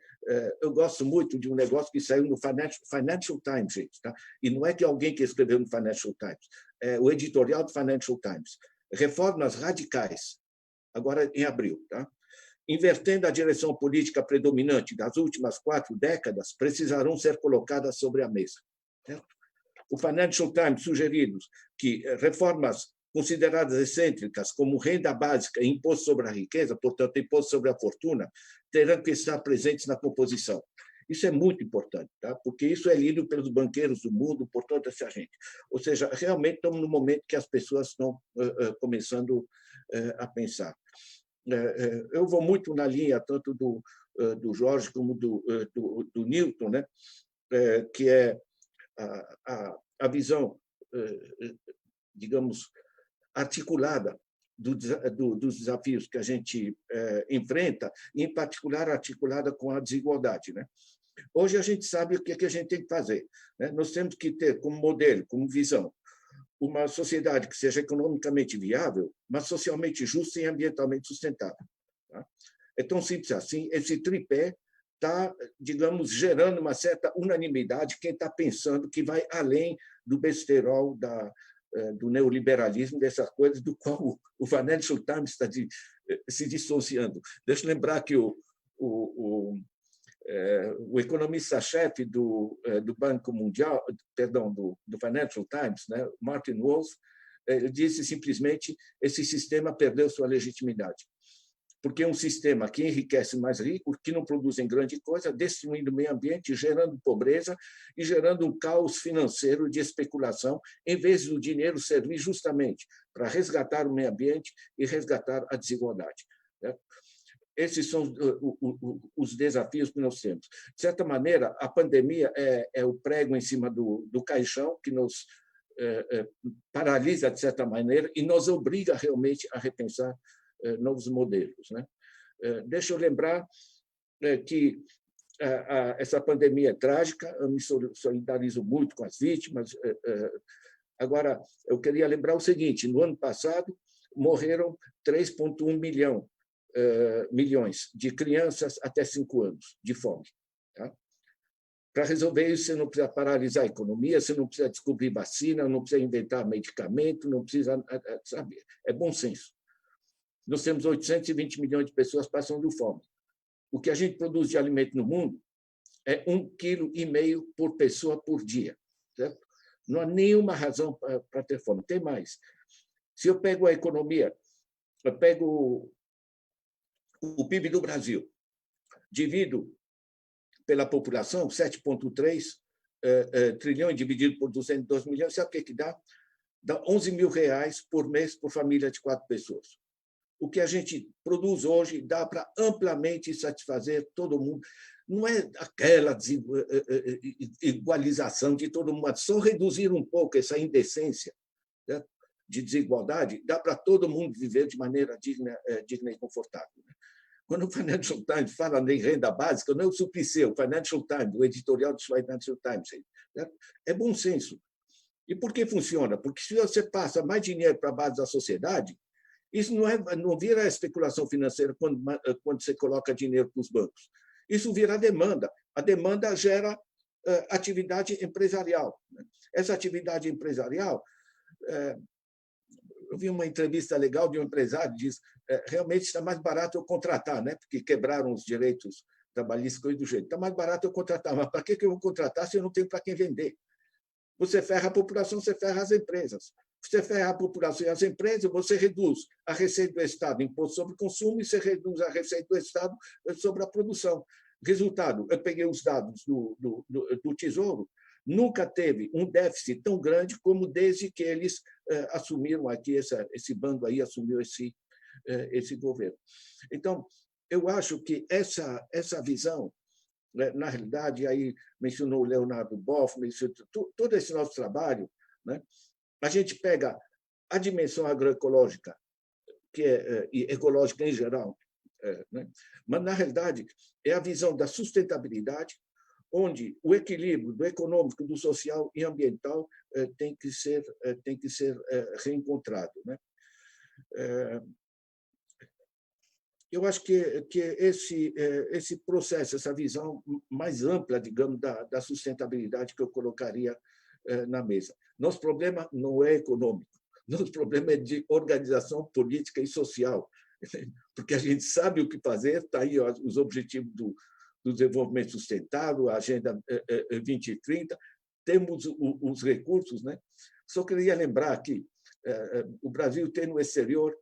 Eu gosto muito de um negócio que saiu no Financial Times, gente, tá? E não é que alguém que escreveu no Financial Times, é o editorial do Financial Times. Reformas radicais, agora em abril. Tá? invertendo a direção política predominante das últimas 4 décadas, precisarão ser colocadas sobre a mesa. Certo? O Financial Times sugeriu que reformas consideradas excêntricas, como renda básica e imposto sobre a riqueza, portanto, imposto sobre a fortuna, terão que estar presentes na composição. Isso é muito importante, tá? Porque isso é lido pelos banqueiros do mundo, por toda essa gente. Ou seja, realmente estamos no momento que as pessoas estão começando a pensar. Eu vou muito na linha tanto do Jorge como do Newton, né? Que é a visão, digamos, articulada dos desafios que a gente enfrenta, e, em particular, articulada com a desigualdade. Né? Hoje, a gente sabe o que a gente tem que fazer. Né? Nós temos que ter como modelo, como visão, uma sociedade que seja economicamente viável, mas socialmente justa e ambientalmente sustentável. Tá? É tão simples assim. Esse tripé está, digamos, gerando uma certa unanimidade, quem está pensando que vai além do besterol do neoliberalismo, dessas coisas do qual o Financial Times está se dissociando. Deixa eu lembrar que o economista-chefe do Banco Mundial, perdão, do Financial Times, né, Martin Wolf, ele disse simplesmente: esse sistema perdeu sua legitimidade. Porque é um sistema que enriquece mais ricos, que não produzem grande coisa, destruindo o meio ambiente, gerando pobreza e gerando um caos financeiro de especulação, em vez do dinheiro servir justamente para resgatar o meio ambiente e resgatar a desigualdade. Né? Esses são os desafios que nós temos. De certa maneira, a pandemia é o prego em cima do caixão que nos paralisa, de certa maneira, e nos obriga realmente a repensar novos modelos. Né? Deixa eu lembrar que essa pandemia é trágica, eu me solidarizo muito com as vítimas. Agora, eu queria lembrar o seguinte: no ano passado, morreram 3,1 milhões de crianças até 5 anos de fome. Tá? Para resolver isso, você não precisa paralisar a economia, você não precisa descobrir vacina, não precisa inventar medicamento, não precisa, sabe? É bom senso. Nós temos 820 milhões de pessoas passando fome. O que a gente produz de alimento no mundo é 1,5 kg por pessoa por dia. Certo? Não há nenhuma razão para ter fome. Tem mais. Se eu pego a economia, eu pego o PIB do Brasil, divido pela população, 7,3 trilhões dividido por 202 milhões, sabe o que dá? Dá 11 mil reais por mês por família de 4 pessoas. O que a gente produz hoje dá para amplamente satisfazer todo mundo. Não é aquela igualização de todo mundo, só reduzir um pouco essa indecência, né, de desigualdade, dá para todo mundo viver de maneira digna e confortável. Quando o Financial Times fala em renda básica, não é o Suplicy, o Financial Times, o editorial do Financial Times. Né? É bom senso. E por que funciona? Porque se você passa mais dinheiro para a base da sociedade, isso não vira especulação financeira quando você coloca dinheiro para os bancos. Isso vira demanda. A demanda gera atividade empresarial. Essa atividade empresarial, eu vi uma entrevista legal de um empresário que diz: realmente está mais barato eu contratar, né? Porque quebraram os direitos trabalhistas do jeito. Está mais barato eu contratar, mas para que eu vou contratar se eu não tenho para quem vender? Você ferra a população, você ferra as empresas. Você ferra a população e as empresas, você reduz a receita do Estado, imposto sobre o consumo, e você reduz a receita do Estado sobre a produção. Resultado, eu peguei os dados do Tesouro, nunca teve um déficit tão grande como desde que eles assumiram aqui, esse bando aí assumiu esse governo. Então, eu acho que essa visão, na realidade, aí mencionou o Leonardo Boff, mencionou todo esse nosso trabalho, né? A gente pega a dimensão agroecológica, e ecológica em geral, né? Mas, na realidade, é a visão da sustentabilidade, onde o equilíbrio do econômico, do social e ambiental tem que ser reencontrado. Né? Eu acho que esse processo, essa visão mais ampla, digamos, da sustentabilidade que eu colocaria na mesa. Nosso problema não é econômico, nosso problema é de organização política e social. porque a gente sabe o que fazer, está aí os objetivos do desenvolvimento sustentável, a Agenda 2030, temos os recursos, né? Só queria lembrar que o Brasil tem no exterior,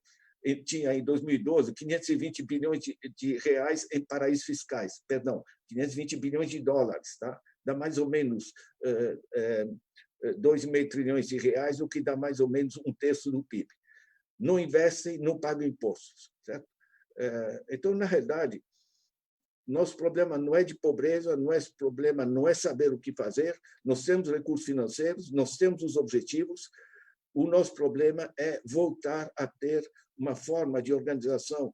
tinha em 2012 520 bilhões de reais em paraísos fiscais, perdão, 520 bilhões de dólares, tá? Dá mais ou menos 2,5 trilhões de reais, o que dá mais ou menos 1/3 do PIB. Não investem, não pagam impostos, certo? Então, na realidade, nosso problema não é de pobreza, nosso problema não é saber o que fazer, nós temos recursos financeiros, nós temos os objetivos, o nosso problema é voltar a ter uma forma de organização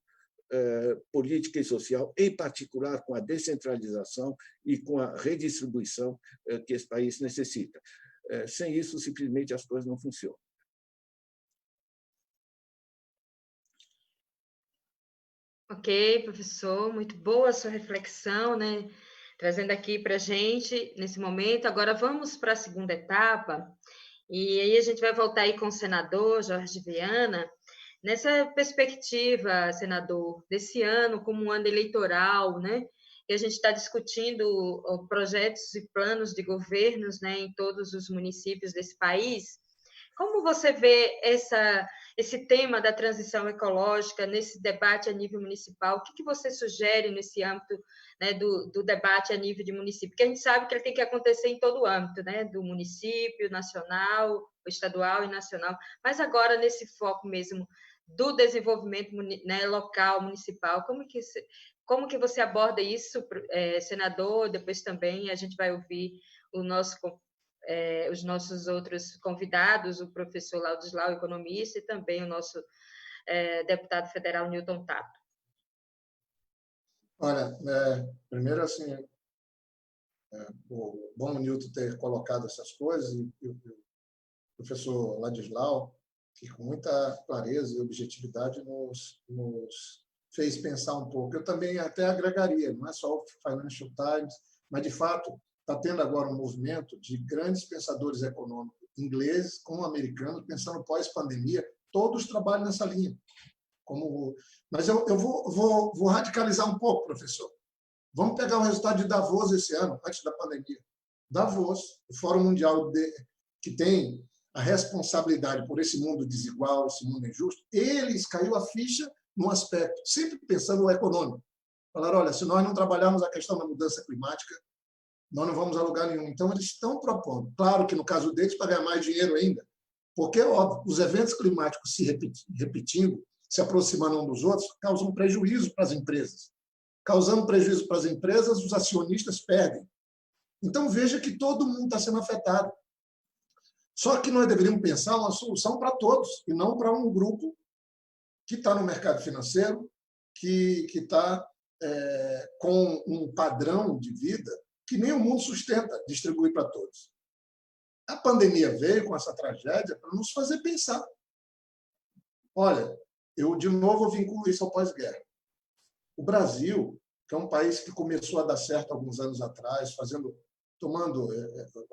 política e social, em particular com a descentralização e com a redistribuição que esse país necessita. Sem isso, simplesmente, as coisas não funcionam. Ok, professor, muito boa a sua reflexão, né? Trazendo aqui para a gente nesse momento. Agora vamos para a segunda etapa, e aí a gente vai voltar aí com o senador Jorge Viana. Nessa perspectiva, senador, desse ano como um ano eleitoral, né? E a gente está discutindo projetos e planos de governos, né, em todos os municípios desse país. Como você vê esse tema da transição ecológica nesse debate a nível municipal? O que você sugere nesse âmbito, né, do debate a nível de município? Porque a gente sabe que ele tem que acontecer em todo o âmbito, né, do município, nacional, estadual e nacional, mas agora nesse foco mesmo do desenvolvimento, né, local, municipal. Como que você aborda isso, senador? Depois também a gente vai ouvir os nossos outros convidados, o professor Laudislau, economista, e também o nosso deputado federal, Newton Tato. Olha, primeiro, assim, bom o Newton ter colocado essas coisas, e o professor Ladislau, que com muita clareza e objetividade nos fez pensar um pouco. Eu também até agregaria, não é só o Financial Times, mas, de fato, está tendo agora um movimento de grandes pensadores econômicos ingleses com americanos, pensando pós-pandemia, todos trabalham nessa linha. Mas eu vou radicalizar um pouco, professor. Vamos pegar o resultado de Davos esse ano, antes da pandemia. Davos, o Fórum Mundial que tem a responsabilidade por esse mundo desigual, esse mundo injusto, eles caiu a ficha num aspecto, sempre pensando no econômico. Falaram, olha, se nós não trabalharmos a questão da mudança climática, nós não vamos a lugar nenhum. Então, eles estão propondo. Claro que, no caso deles, para ganhar mais dinheiro ainda, porque, óbvio, os eventos climáticos se repetindo, se aproximando um dos outros, causam prejuízo para as empresas. Causando prejuízo para as empresas, os acionistas perdem. Então, veja que todo mundo está sendo afetado. Só que nós deveríamos pensar uma solução para todos, e não para um grupo que está no mercado financeiro, que está com um padrão de vida que nem o mundo sustenta distribuir para todos. A pandemia veio com essa tragédia para nos fazer pensar. Olha, eu, de novo, vinculo isso ao pós-guerra. O Brasil, que é um país que começou a dar certo alguns anos atrás,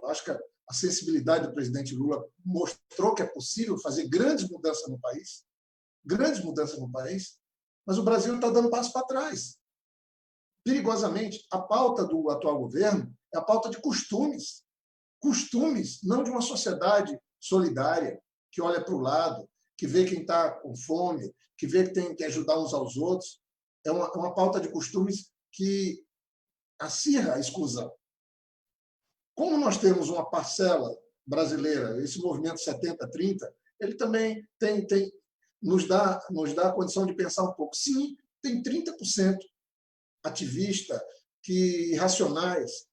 acho que a sensibilidade do presidente Lula mostrou que é possível fazer grandes mudanças no país, mas o Brasil está dando passo para trás. Perigosamente, a pauta do atual governo é a pauta de costumes. Costumes, não de uma sociedade solidária, que olha para o lado, que vê quem está com fome, que vê que tem que ajudar uns aos outros. É uma pauta de costumes que acirra a exclusão. Como nós temos uma parcela brasileira, esse movimento 70-30, ele também nos dá a condição de pensar um pouco. Sim, tem 30% ativista, irracionais,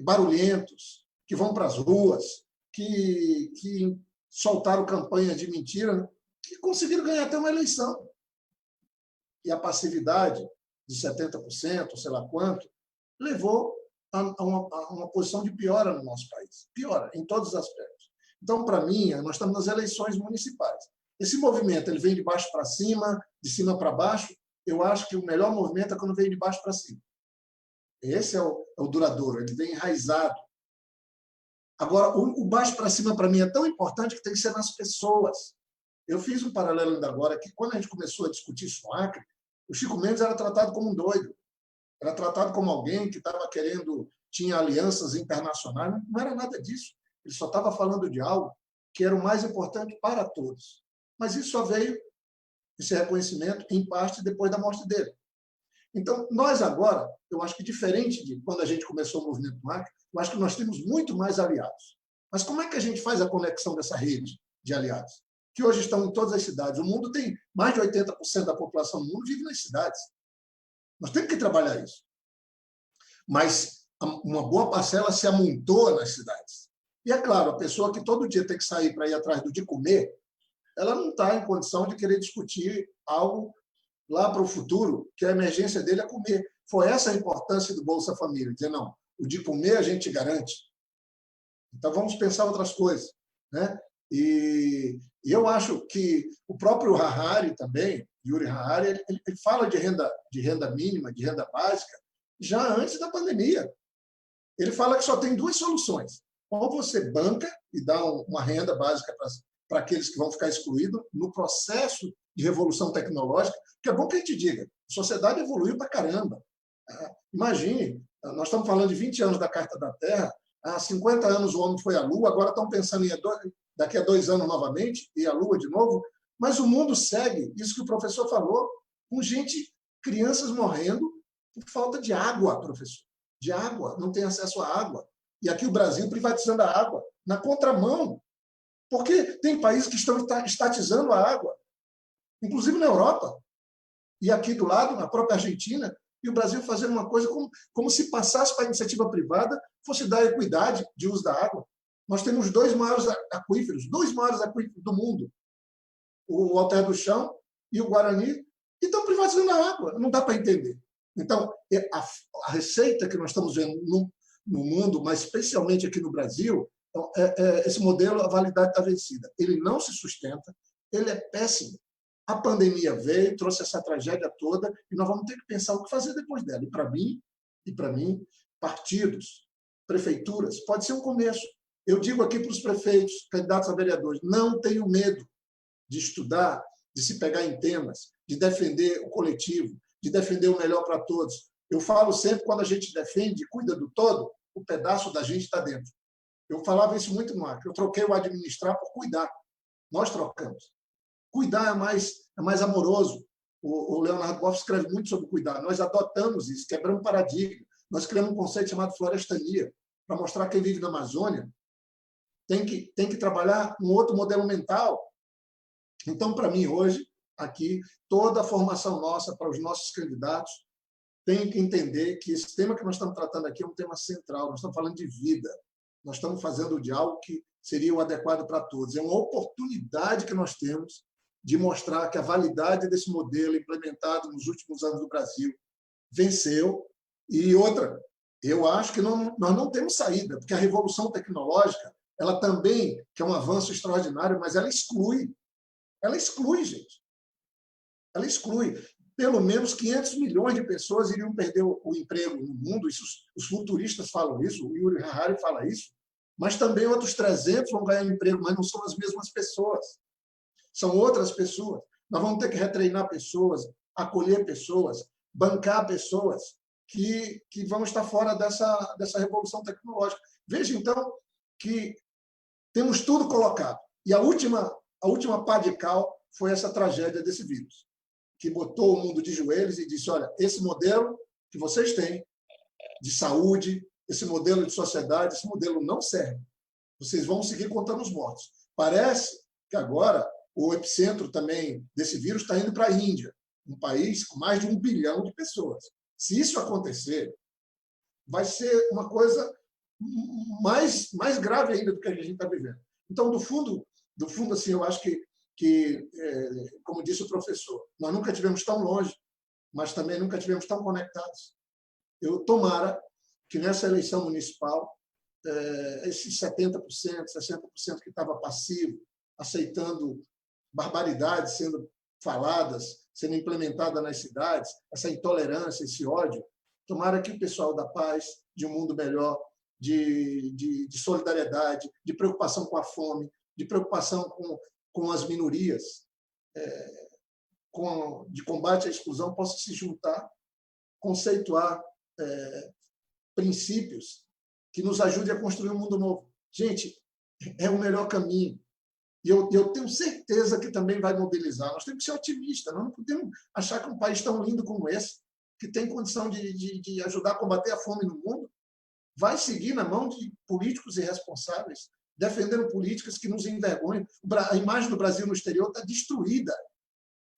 barulhentos, que vão para as ruas, que soltaram campanhas de mentira, que conseguiram ganhar até uma eleição. E a passividade de 70%, sei lá quanto, levou a uma posição de piora no nosso país. Piora, em todos os aspectos. Então, para mim, nós estamos nas eleições municipais. Esse movimento ele vem de baixo para cima, de cima para baixo. Eu acho que o melhor movimento é quando vem de baixo para cima. Esse é o duradouro, ele vem enraizado. Agora, o baixo para cima, para mim, é tão importante que tem que ser nas pessoas. Eu fiz um paralelo ainda agora, que quando a gente começou a discutir isso no Acre, o Chico Mendes era tratado como um doido, era tratado como alguém que estava querendo, tinha alianças internacionais, não era nada disso. Ele só estava falando de algo que era o mais importante para todos. Mas isso só veio, esse reconhecimento, em parte, depois da morte dele. Então, nós agora, eu acho que diferente de quando a gente começou o movimento no Acre, eu acho que nós temos muito mais aliados. Mas como é que a gente faz a conexão dessa rede de aliados? Que hoje estão em todas as cidades. O mundo tem mais de 80% da população do mundo vive nas cidades. Nós temos que trabalhar isso. Mas uma boa parcela se amontoa nas cidades. E, é claro, a pessoa que todo dia tem que sair para ir atrás do de comer, ela não está em condição de querer discutir algo lá para o futuro, que a emergência dele é comer. Foi essa a importância do Bolsa Família, dizer, não, o de comer a gente garante. Então, vamos pensar outras coisas, né? E eu acho que o próprio Harari também, Yuri Harari, ele fala de renda mínima, de renda básica, já antes da pandemia. Ele fala que só tem duas soluções. Ou você banca e dá uma renda básica para aqueles que vão ficar excluídos no processo de revolução tecnológica, que é bom que a gente diga, a sociedade evoluiu para caramba. Imagine, nós estamos falando de 20 anos da Carta da Terra, há 50 anos o homem foi à Lua, agora estão pensando em daqui a 2 anos novamente, ir à Lua de novo, mas o mundo segue, isso que o professor falou, com crianças morrendo por falta de água, professor, de água, não tem acesso à água. E aqui o Brasil privatizando a água, na contramão, porque tem países que estão estatizando a água, inclusive na Europa, e aqui do lado, na própria Argentina, e o Brasil fazendo uma coisa como se passasse para a iniciativa privada, fosse dar equidade de uso da água. Nós temos 2 maiores aquíferos do mundo, o Alter do Chão e o Guarani, e estão privatizando a água, não dá para entender. Então, a receita que nós estamos vendo no mundo, mas especialmente aqui no Brasil, esse modelo, a validade está vencida. Ele não se sustenta, ele é péssimo. A pandemia veio, trouxe essa tragédia toda, e nós vamos ter que pensar o que fazer depois dela. E para mim, partidos, prefeituras, pode ser um começo. Eu digo aqui para os prefeitos, candidatos a vereadores, não tenham medo de estudar, de se pegar em temas, de defender o coletivo, de defender o melhor para todos. Eu falo sempre, quando a gente defende e cuida do todo, o pedaço da gente está dentro. Eu falava isso muito no Acre. Eu troquei o administrar por cuidar. Nós trocamos. Cuidar é mais amoroso. O Leonardo Boff escreve muito sobre cuidar. Nós adotamos isso, quebramos paradigma. Nós criamos um conceito chamado florestania, para mostrar que quem vive na Amazônia tem que trabalhar um outro modelo mental. Então, para mim, hoje, aqui, toda a formação nossa para os nossos candidatos tem que entender que esse tema que nós estamos tratando aqui é um tema central. Nós estamos falando de vida. Nós estamos fazendo de algo que seria o adequado para todos. É uma oportunidade que nós temos de mostrar que a validade desse modelo implementado nos últimos anos do Brasil venceu. E outra, eu acho que nós não temos saída, porque a revolução tecnológica, ela também, que é um avanço extraordinário, mas ela exclui. Ela exclui, gente. Ela exclui. Pelo menos 500 milhões de pessoas iriam perder o emprego no mundo. Isso, os futuristas falam isso, o Yuri Harari fala isso. Mas também outros 300 vão ganhar emprego, mas não são as mesmas pessoas. São outras pessoas. Nós vamos ter que retreinar pessoas, acolher pessoas, bancar pessoas que vão estar fora dessa revolução tecnológica. Veja, então, que temos tudo colocado. E a última pá de cal foi essa tragédia desse vírus, que botou o mundo de joelhos e disse, olha, esse modelo que vocês têm de saúde, esse modelo de sociedade, esse modelo não serve. Vocês vão seguir contando os mortos. Parece que agora o epicentro também desse vírus está indo para a Índia, um país com mais de 1 bilhão de pessoas. Se isso acontecer, vai ser uma coisa mais grave ainda do que a gente está vivendo. Então, do fundo, assim, eu acho que, como disse o professor, nós nunca tivemos tão longe, mas também nunca tivemos tão conectados. Tomara que nessa eleição municipal, esses 70%, 60% que estava passivo, aceitando barbaridades sendo faladas, sendo implementadas nas cidades, essa intolerância, esse ódio, tomara que o pessoal da paz, de um mundo melhor, de solidariedade, de preocupação com a fome, de preocupação com as minorias, de combate à exclusão, possa se juntar, conceituar princípios que nos ajudem a construir um mundo novo. Gente, é o melhor caminho. E eu tenho certeza que também vai mobilizar. Nós temos que ser otimistas, nós não podemos achar que um país tão lindo como esse, que tem condição de ajudar a combater a fome no mundo, vai seguir na mão de políticos irresponsáveis, defendendo políticas que nos envergonham. A imagem do Brasil no exterior está destruída.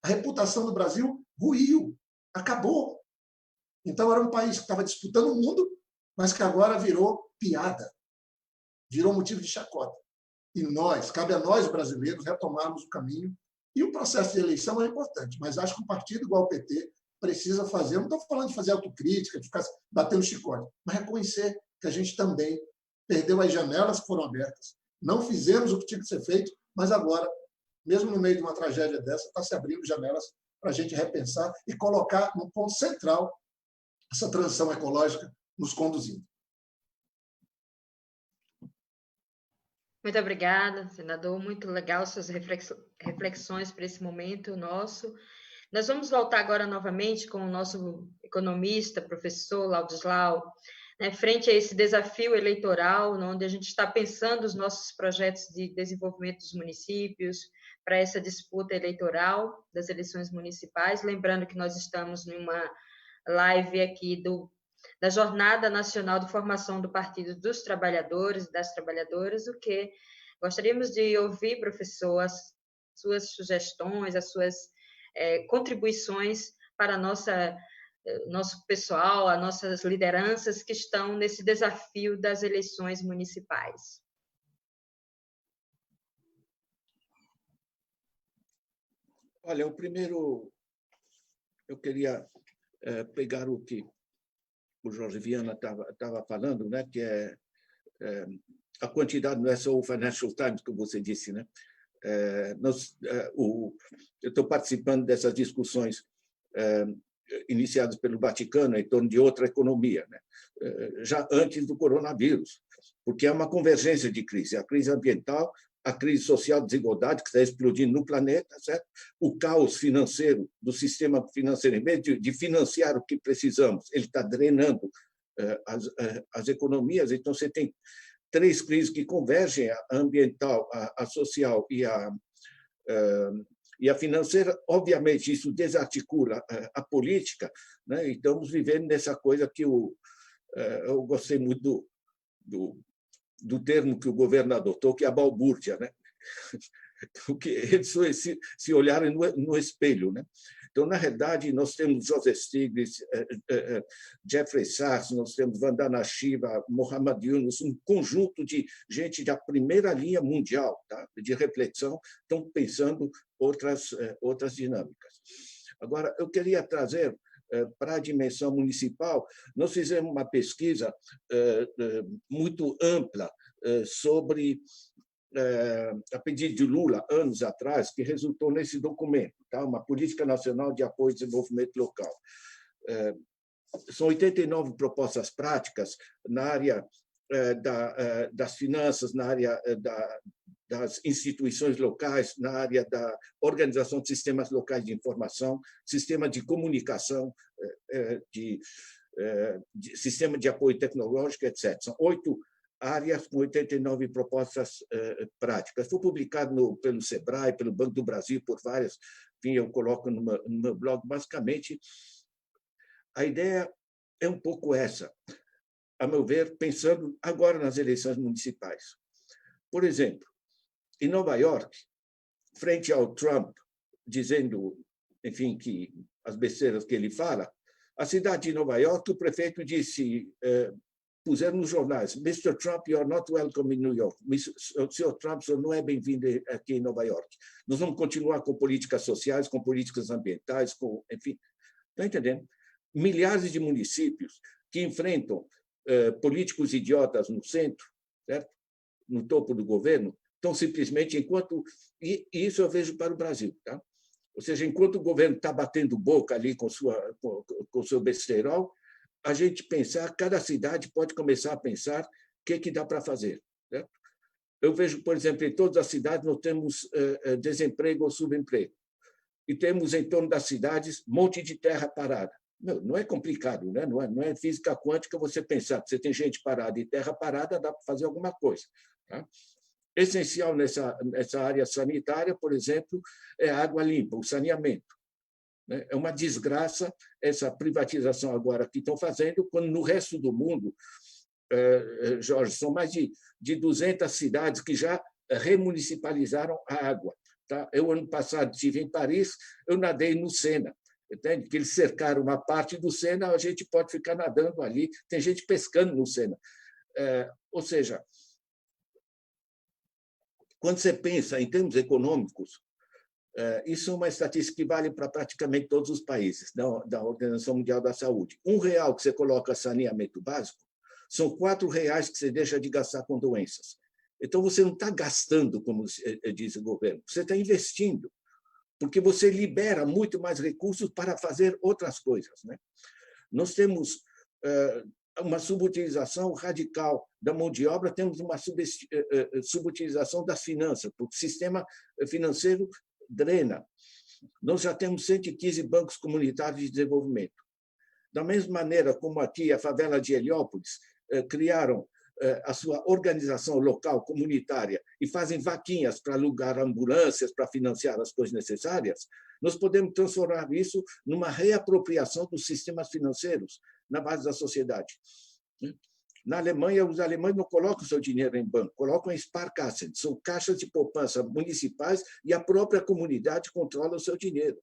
A reputação do Brasil ruiu, acabou. Então, era um país que estava disputando o mundo, mas que agora virou piada, virou motivo de chacota. E cabe a nós, brasileiros, retomarmos o caminho. E o processo de eleição é importante, mas acho que um partido igual ao PT precisa fazer, não estou falando de fazer autocrítica, de ficar batendo chicote, mas reconhecer que a gente também perdeu as janelas que foram abertas, não fizemos o que tinha que ser feito, mas agora, mesmo no meio de uma tragédia dessa, está se abrindo janelas para a gente repensar e colocar no ponto central essa transição ecológica nos conduzindo. Muito obrigada, senador. Muito legal suas reflexões para esse momento nosso. Nós vamos voltar agora novamente com o nosso economista, professor Laudislau, né, frente a esse desafio eleitoral, onde a gente está pensando os nossos projetos de desenvolvimento dos municípios para essa disputa eleitoral das eleições municipais. Lembrando que nós estamos numa live aqui da Jornada Nacional de Formação do Partido dos Trabalhadores e das Trabalhadoras, o que gostaríamos de ouvir, professor, as suas sugestões, as suas contribuições para nosso pessoal, as nossas lideranças que estão nesse desafio das eleições municipais. Olha, o primeiro, eu queria pegar o que o Jorge Viana estava falando, né, que a quantidade, não é só o Financial Times, como você disse, né? Eu estou participando dessas discussões iniciadas pelo Vaticano em torno de outra economia, né? Já antes do coronavírus, porque é uma convergência de crise, a crise ambiental, a crise social, de desigualdade que está explodindo no planeta, certo? O caos financeiro do sistema financeiro, em vez de financiar o que precisamos, ele está drenando as economias. Então, você tem três crises que convergem: a ambiental, a social e a financeira. Obviamente, isso desarticula a política, né? E estamos vivendo nessa coisa que eu gostei muito do termo que o governo adotou, que é a balbúrdia, né? Porque eles se olharem no espelho, né? Então, na realidade, nós temos Joseph Stiglitz, Jeffrey Sachs, nós temos Vandana Shiva, Muhammad Yunus, um conjunto de gente da primeira linha mundial, tá? De reflexão, estão pensando outras dinâmicas. Agora, eu queria trazer para a dimensão municipal. Nós fizemos uma pesquisa muito ampla sobre a pedido de Lula, anos atrás, que resultou nesse documento, tá? Uma Política Nacional de Apoio ao Desenvolvimento Local. São 89 propostas práticas na área das finanças, na área das instituições locais, na área da organização de sistemas locais de informação, sistema de comunicação, de sistema de apoio tecnológico, etc. São 8 áreas com 89 propostas práticas. Foi publicado pelo SEBRAE, pelo Banco do Brasil, por várias, enfim, eu coloco no meu blog. Basicamente, a ideia é um pouco essa, a meu ver, pensando agora nas eleições municipais. Por exemplo, em Nova York, frente ao Trump, dizendo, enfim, que as besteiras que ele fala, a cidade de Nova York, o prefeito disse, puseram nos jornais: Mr. Trump, you are not welcome in New York. Sr. Trump, o senhor não é bem-vindo aqui em Nova York. Nós vamos continuar com políticas sociais, com políticas ambientais, enfim. Está entendendo? Milhares de municípios que enfrentam políticos idiotas no centro, certo? No topo do governo, então, simplesmente, e isso eu vejo para o Brasil, tá? Ou seja, enquanto o governo está batendo boca ali com o seu besteirol, a gente pensar, cada cidade pode começar a pensar o que dá para fazer, certo? Eu vejo, por exemplo, em todas as cidades nós temos desemprego ou subemprego. E temos, em torno das cidades, um monte de terra parada. Não é complicado, né? Não é física quântica você pensar que você tem gente parada e terra parada, dá para fazer alguma coisa. Tá? Essencial nessa área sanitária, por exemplo, é a água limpa, o saneamento. É uma desgraça essa privatização agora que estão fazendo, quando no resto do mundo, Jorge, são mais de 200 cidades que já remunicipalizaram a água. Tá? Eu, ano passado, estive em Paris, eu nadei no Sena, entende? Que eles cercaram uma parte do Sena, a gente pode ficar nadando ali, tem gente pescando no Sena. Ou seja, quando você pensa em termos econômicos, isso é uma estatística que vale para praticamente todos os países da Organização Mundial da Saúde. R$1 que você coloca saneamento básico, são R$4 que você deixa de gastar com doenças. Então, você não está gastando, como diz o governo, você está investindo, porque você libera muito mais recursos para fazer outras coisas. Né? Nós temos uma subutilização radical da mão de obra, temos uma subutilização das finanças, porque o sistema financeiro drena. Nós já temos 115 bancos comunitários de desenvolvimento. Da mesma maneira como aqui a favela de Heliópolis criaram a sua organização local, comunitária, e fazem vaquinhas para alugar ambulâncias, para financiar as coisas necessárias, nós podemos transformar isso numa reapropriação dos sistemas financeiros na base da sociedade. Na Alemanha, os alemães não colocam o seu dinheiro em banco, colocam em Sparkassen, são caixas de poupança municipais e a própria comunidade controla o seu dinheiro.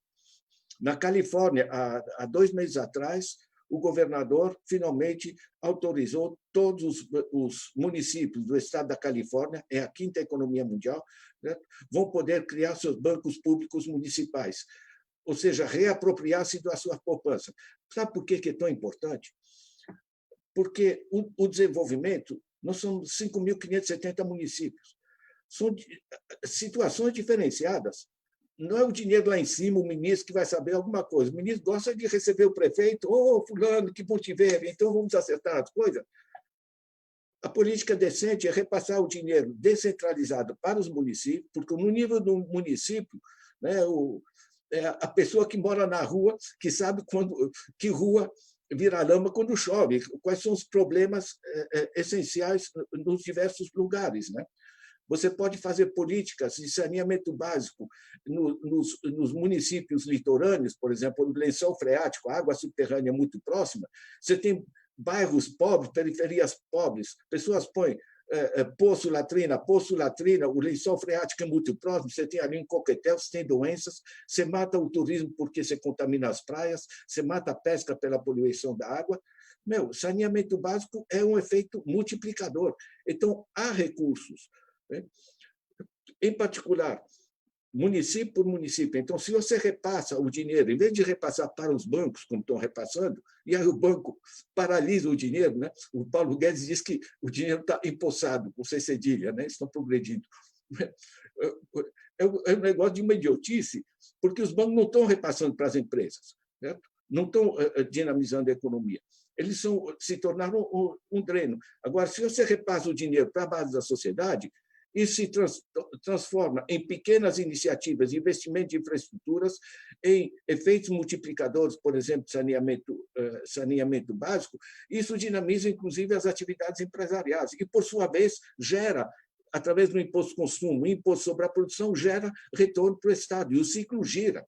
Na Califórnia, há 2 meses atrás, o governador finalmente autorizou todos os municípios do estado da Califórnia, é a 5ª economia mundial, né, vão poder criar seus bancos públicos municipais, ou seja, reapropriar-se da sua poupança. Sabe por que é tão importante? Porque o desenvolvimento, nós somos 5.570 municípios, são situações diferenciadas. Não é o dinheiro lá em cima, o ministro que vai saber alguma coisa. O ministro gosta de receber o prefeito, fulano, que bom te ver, então vamos acertar as coisas. A política decente é repassar o dinheiro descentralizado para os municípios, porque no nível do município, né, a pessoa que mora na rua, que sabe que rua vira lama quando chove, quais são os problemas essenciais nos diversos lugares, né? Você pode fazer políticas de saneamento básico nos municípios litorâneos, por exemplo, no lençol freático, a água subterrânea muito próxima. Você tem bairros pobres, periferias pobres, pessoas põem poço, latrina, o lençol freático é muito próximo, você tem ali um coquetel, você tem doenças, você mata o turismo porque você contamina as praias, você mata a pesca pela poluição da água. Saneamento básico é um efeito multiplicador. Então, há recursos. Em particular, município por município. Então, se você repassa o dinheiro, em vez de repassar para os bancos, como estão repassando, e aí o banco paralisa o dinheiro, né? O Paulo Guedes diz que o dinheiro está empossado, com C cedilha, né? Estão progredindo. É um negócio de uma idiotice, porque os bancos não estão repassando para as empresas, certo? Não estão dinamizando a economia. Eles se tornaram um dreno. Agora, se você repassa o dinheiro para a base da sociedade, isso se transforma em pequenas iniciativas de investimento de infraestruturas, em efeitos multiplicadores, por exemplo, saneamento básico. Isso dinamiza, inclusive, as atividades empresariais e, por sua vez, gera, através do imposto de consumo, imposto sobre a produção, gera retorno para o Estado, e o ciclo gira.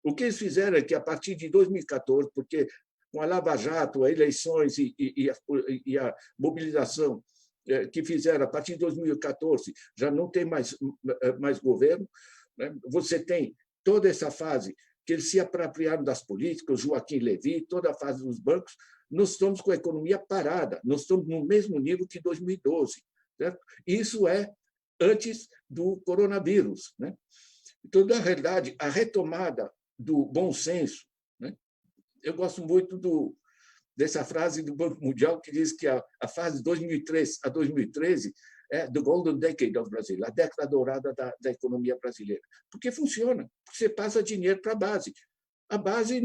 O que eles fizeram é que, a partir de 2014, porque com a Lava Jato, as eleições e a mobilização que fizeram a partir de 2014, já não tem mais governo, né? Você tem toda essa fase que eles se apropriaram das políticas, Joaquim Levy, toda a fase dos bancos, nós estamos com a economia parada, nós estamos no mesmo nível que 2012. Certo? Isso é antes do coronavírus. Né? Então, na realidade, a retomada do bom senso, né? Eu gosto muito dessa frase do Banco Mundial que diz que a fase de 2003 a 2013 é the golden decade of Brazil, a década dourada da economia brasileira. Porque funciona, porque você passa dinheiro para a base. A base,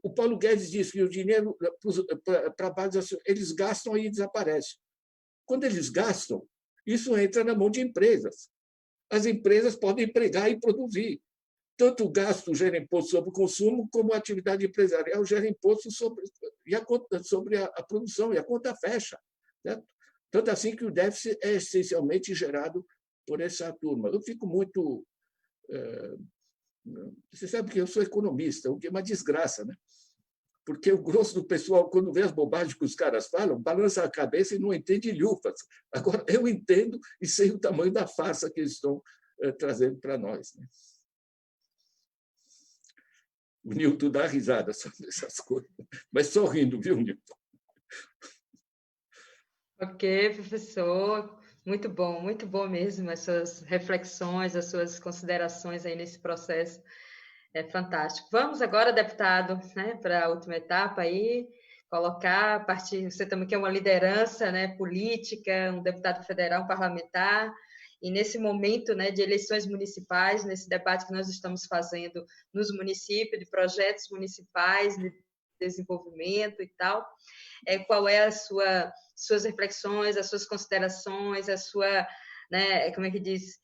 o Paulo Guedes disse que o dinheiro para a base, eles gastam e desaparece. Quando eles gastam, Isso entra na mão de empresas. As empresas podem empregar e produzir. Tanto o gasto gera imposto sobre o consumo, como a atividade empresarial gera imposto sobre a produção, e a conta fecha. Certo? Tanto assim que o déficit é essencialmente gerado por essa turma. Eu fico muito... Você sabe que eu sou economista, o que é uma desgraça, né? Porque o grosso do pessoal, quando vê as bobagens que os caras falam, balança a cabeça e não entende lhufas. Agora, eu entendo e sei o tamanho da farsa que eles estão trazendo para nós. Né? O Nilton dá risada sobre essas coisas, mas sorrindo, viu, Nilton? Ok, professor. Muito bom mesmo as suas reflexões, as suas considerações aí nesse processo. É fantástico. Vamos agora, deputado, né, para a última etapa aí, colocar a partir, você também que é uma liderança, né, política, um deputado federal, um parlamentar, e nesse momento, né, de eleições municipais, nesse debate que nós estamos fazendo nos municípios, de projetos municipais, de desenvolvimento e tal, qual é suas reflexões, as suas considerações, a sua, né, como é que diz,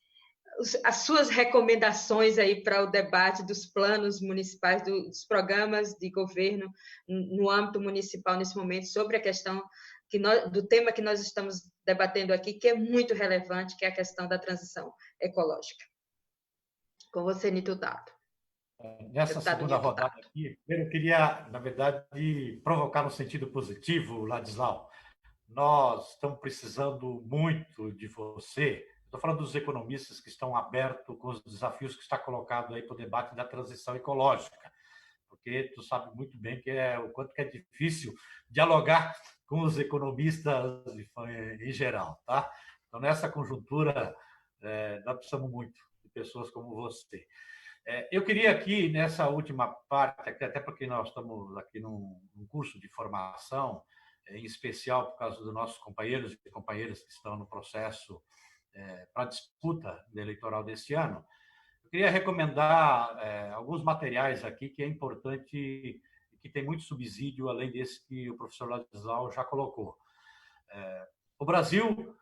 as suas recomendações aí para o debate dos planos municipais, dos programas de governo no âmbito municipal nesse momento, sobre a questão do tema que nós estamos debatendo aqui, que é muito relevante, que é a questão da transição ecológica. Com você, Nito Dado. Nessa segunda rodada aqui, eu queria, na verdade, provocar no sentido positivo, Ladislau. Nós estamos precisando muito de você. Estou falando dos economistas que estão abertos com os desafios que está colocado aí para o debate da transição ecológica, porque tu sabe muito bem o quanto que é difícil dialogar com os economistas em geral, tá? Então, nessa conjuntura, nós precisamos muito de pessoas como você. Eu queria aqui, nessa última parte, até porque nós estamos aqui num curso de formação, em especial por causa dos nossos companheiros e companheiras que estão no processo para a disputa eleitoral deste ano, eu queria recomendar alguns materiais aqui que é importante e que tem muito subsídio, além desse que o professor Ladislau já colocou. O Brasil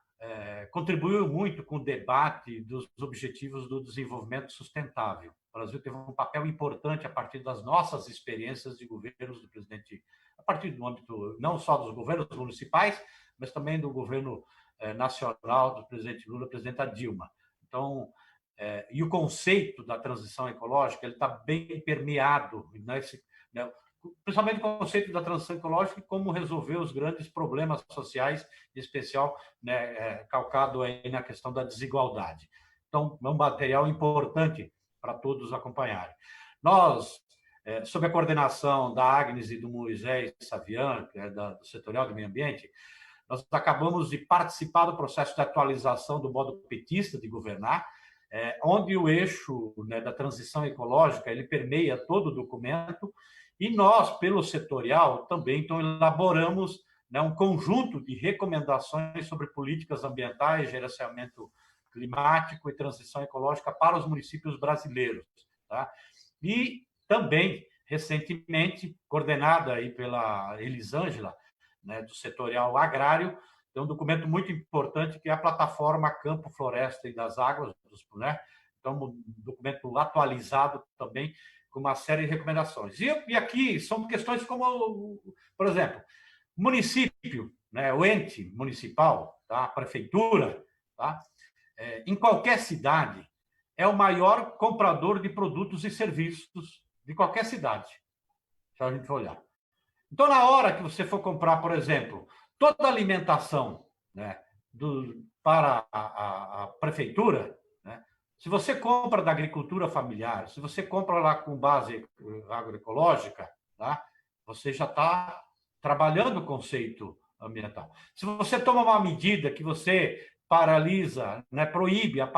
contribuiu muito com o debate dos objetivos do desenvolvimento sustentável. O Brasil teve um papel importante a partir das nossas experiências de governos do presidente, a partir do âmbito não só dos governos municipais, mas também do governo nacional do presidente Lula, presidenta Dilma. Então, e o conceito da transição ecológica ele está bem permeado, principalmente o conceito da transição ecológica e como resolver os grandes problemas sociais, em especial calcado aí na questão da desigualdade. Então, é um material importante para todos acompanharem. Nós, sob a coordenação da Agnes e do Moisés Savian, que é do Setorial do Meio Ambiente, nós acabamos de participar do processo de atualização do modo petista de governar, onde o eixo da transição ecológica ele permeia todo o documento, e nós, pelo setorial, também então, elaboramos um conjunto de recomendações sobre políticas ambientais, gerenciamento climático e transição ecológica para os municípios brasileiros. Tá? E também, recentemente, coordenada aí pela Elisângela, do setorial agrário, tem um documento muito importante que é a plataforma Campo, Floresta e das Águas, então um documento atualizado também com uma série de recomendações. E aqui são questões como, por exemplo, município, o ente municipal, tá? A prefeitura, tá? Em qualquer cidade, é o maior comprador de produtos e serviços de qualquer cidade, se a gente for olhar. Então, na hora que você for comprar, por exemplo, toda a alimentação para a prefeitura, se você compra da agricultura familiar, se você compra lá com base agroecológica, tá? Você já está trabalhando o conceito ambiental. Se você toma uma medida que você paralisa, proíbe a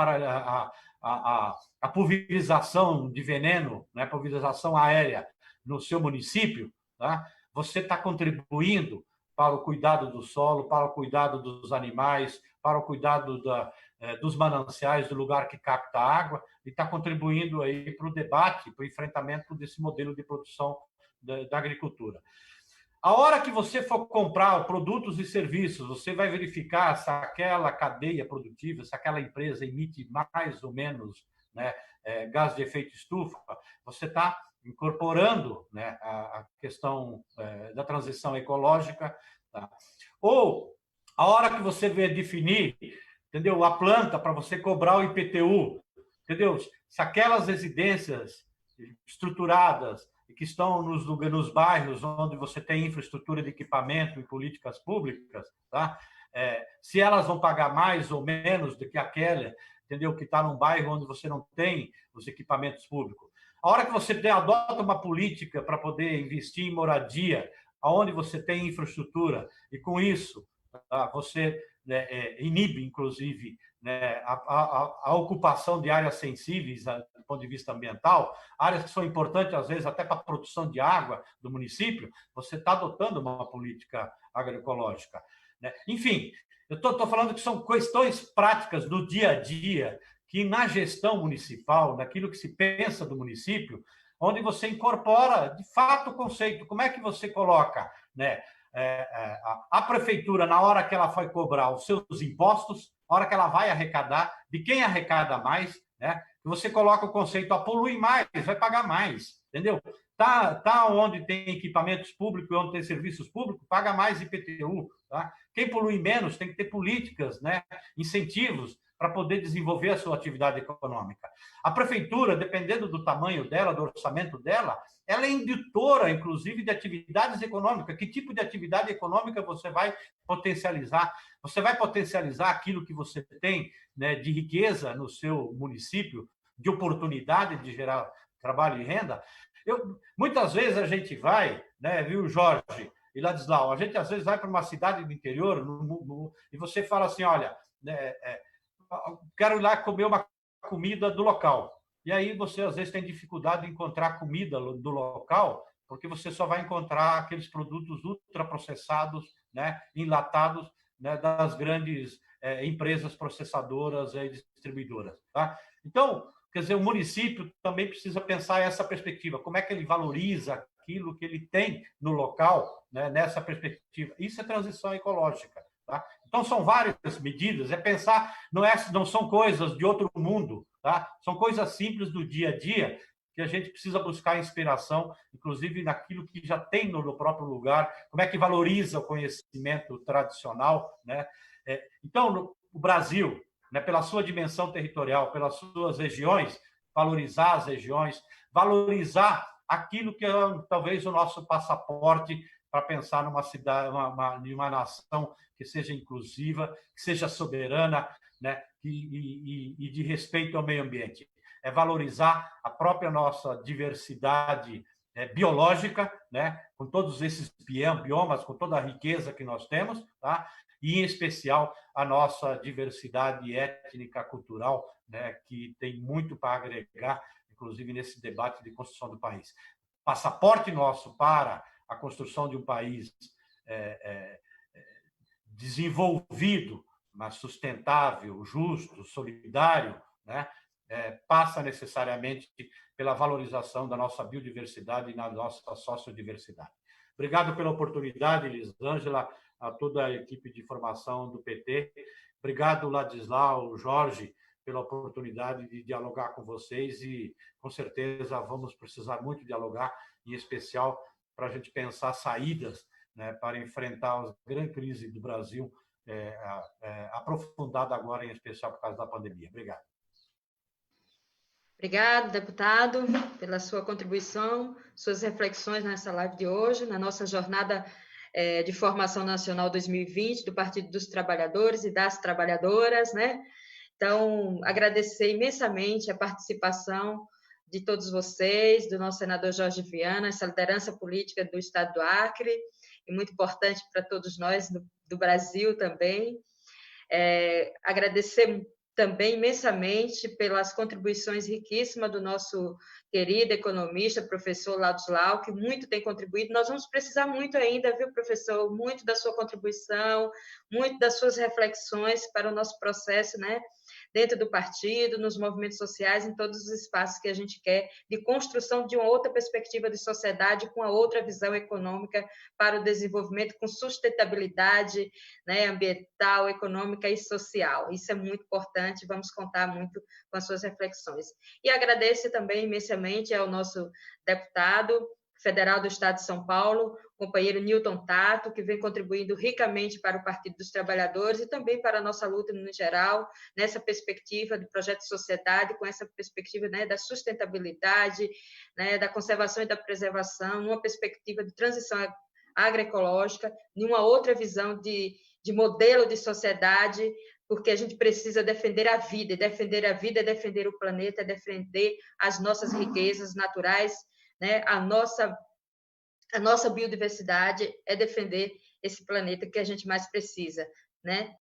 pulverização de veneno, a pulverização aérea no seu município, tá? Você está contribuindo para o cuidado do solo, para o cuidado dos animais, para o cuidado dos mananciais, do lugar que capta água, e está contribuindo aí para o debate, para o enfrentamento desse modelo de produção da agricultura. A hora que você for comprar produtos e serviços, você vai verificar se aquela cadeia produtiva, se aquela empresa emite mais ou menos, né, gás de efeito estufa, você está incorporando, né, a questão da transição ecológica. Tá? Ou a hora que você vai definir, entendeu, a planta para você cobrar o IPTU, entendeu? Se aquelas residências estruturadas e que estão nos bairros onde você tem infraestrutura de equipamento e políticas públicas, tá? Se elas vão pagar mais ou menos do que aquela, entendeu, que está num bairro onde você não tem os equipamentos públicos. A hora que você adota uma política para poder investir em moradia, aonde você tem infraestrutura, e com isso tá, você inibe, inclusive, né, a ocupação de áreas sensíveis do ponto de vista ambiental, áreas que são importantes, às vezes, até para a produção de água do município, você está adotando uma política agroecológica. Né? Enfim, eu estou falando que são questões práticas do dia a dia, que na gestão municipal, naquilo que se pensa do município, onde você incorpora, de fato, o conceito. Como é que você coloca, né, a prefeitura, na hora que ela vai cobrar os seus impostos, na hora que ela vai arrecadar, de quem arrecada mais, né? Você coloca o conceito, a polui mais, vai pagar mais, entendeu? Tá onde tem equipamentos públicos, onde tem serviços públicos, paga mais IPTU, tá? Quem polui menos tem que ter políticas, né? Incentivos para poder desenvolver a sua atividade econômica. A prefeitura, dependendo do tamanho dela, do orçamento dela, ela é indutora, inclusive, de atividades econômicas. Que tipo de atividade econômica você vai potencializar? Você vai potencializar aquilo que você tem, né, de riqueza no seu município, de oportunidade de gerar trabalho e renda? Muitas vezes a gente vai, né, viu, Jorge e Ladislau, a gente às vezes vai para uma cidade do interior e você fala assim, olha, quero ir lá comer uma comida do local. E aí você, às vezes, tem dificuldade de encontrar comida do local, porque você só vai encontrar aqueles produtos ultraprocessados, né, enlatados, né, das grandes empresas processadoras e distribuidoras. Tá? Então, quer dizer, o município também precisa pensar essa perspectiva. Como é que ele valoriza aquilo que ele tem no local, né, nessa perspectiva? Isso é transição ecológica. Tá? Então, são várias medidas, pensar, não são coisas de outro mundo, tá? São coisas simples do dia a dia que a gente precisa buscar inspiração, inclusive naquilo que já tem no próprio lugar, como é que valoriza o conhecimento tradicional, né? Então, o Brasil, né, pela sua dimensão territorial, pelas suas regiões, valorizar as regiões, valorizar aquilo que é talvez o nosso passaporte para pensar numa cidade, numa nação que seja inclusiva, que seja soberana, né, e de respeito ao meio ambiente. É valorizar a própria nossa diversidade biológica, né, com todos esses biomas, com toda a riqueza que nós temos, tá? E, em especial, a nossa diversidade étnica, cultural, né, que tem muito para agregar, inclusive nesse debate de construção do país. Passaporte nosso para a construção de um país desenvolvido, mas sustentável, justo, solidário, né? Passa necessariamente pela valorização da nossa biodiversidade e da nossa sociodiversidade. Obrigado pela oportunidade, Elisângela, a toda a equipe de formação do PT. Obrigado, Ladislau, Jorge, pela oportunidade de dialogar com vocês e, com certeza, vamos precisar muito dialogar, em especial para a gente pensar saídas, né, para enfrentar a grande crise do Brasil, aprofundada agora, em especial por causa da pandemia. Obrigado. Obrigado, deputado, pela sua contribuição, suas reflexões nessa live de hoje, na nossa jornada de formação nacional 2020 do Partido dos Trabalhadores e das Trabalhadoras, né? Então, agradecer imensamente a participação de todos vocês, do nosso senador Jorge Viana, essa liderança política do Estado do Acre, e muito importante para todos nós do Brasil também. Agradecer também imensamente pelas contribuições riquíssimas do nosso querido economista, professor Ladislau, que muito tem contribuído. Nós vamos precisar muito ainda, viu, professor? Muito da sua contribuição, muito das suas reflexões para o nosso processo, né? Dentro do partido, nos movimentos sociais, em todos os espaços que a gente quer, de construção de uma outra perspectiva de sociedade, com a outra visão econômica para o desenvolvimento, com sustentabilidade, né, ambiental, econômica e social. Isso é muito importante, vamos contar muito com as suas reflexões. E agradeço também imensamente ao nosso deputado federal do Estado de São Paulo, companheiro Newton Tato, que vem contribuindo ricamente para o Partido dos Trabalhadores e também para a nossa luta no geral, nessa perspectiva do projeto de sociedade, com essa perspectiva, né, da sustentabilidade, né, da conservação e da preservação, uma perspectiva de transição agroecológica, em uma outra visão de modelo de sociedade, porque a gente precisa defender a vida, e defender a vida é defender o planeta, é defender as nossas riquezas naturais, né? A nossa biodiversidade, é defender esse planeta que a gente mais precisa, né?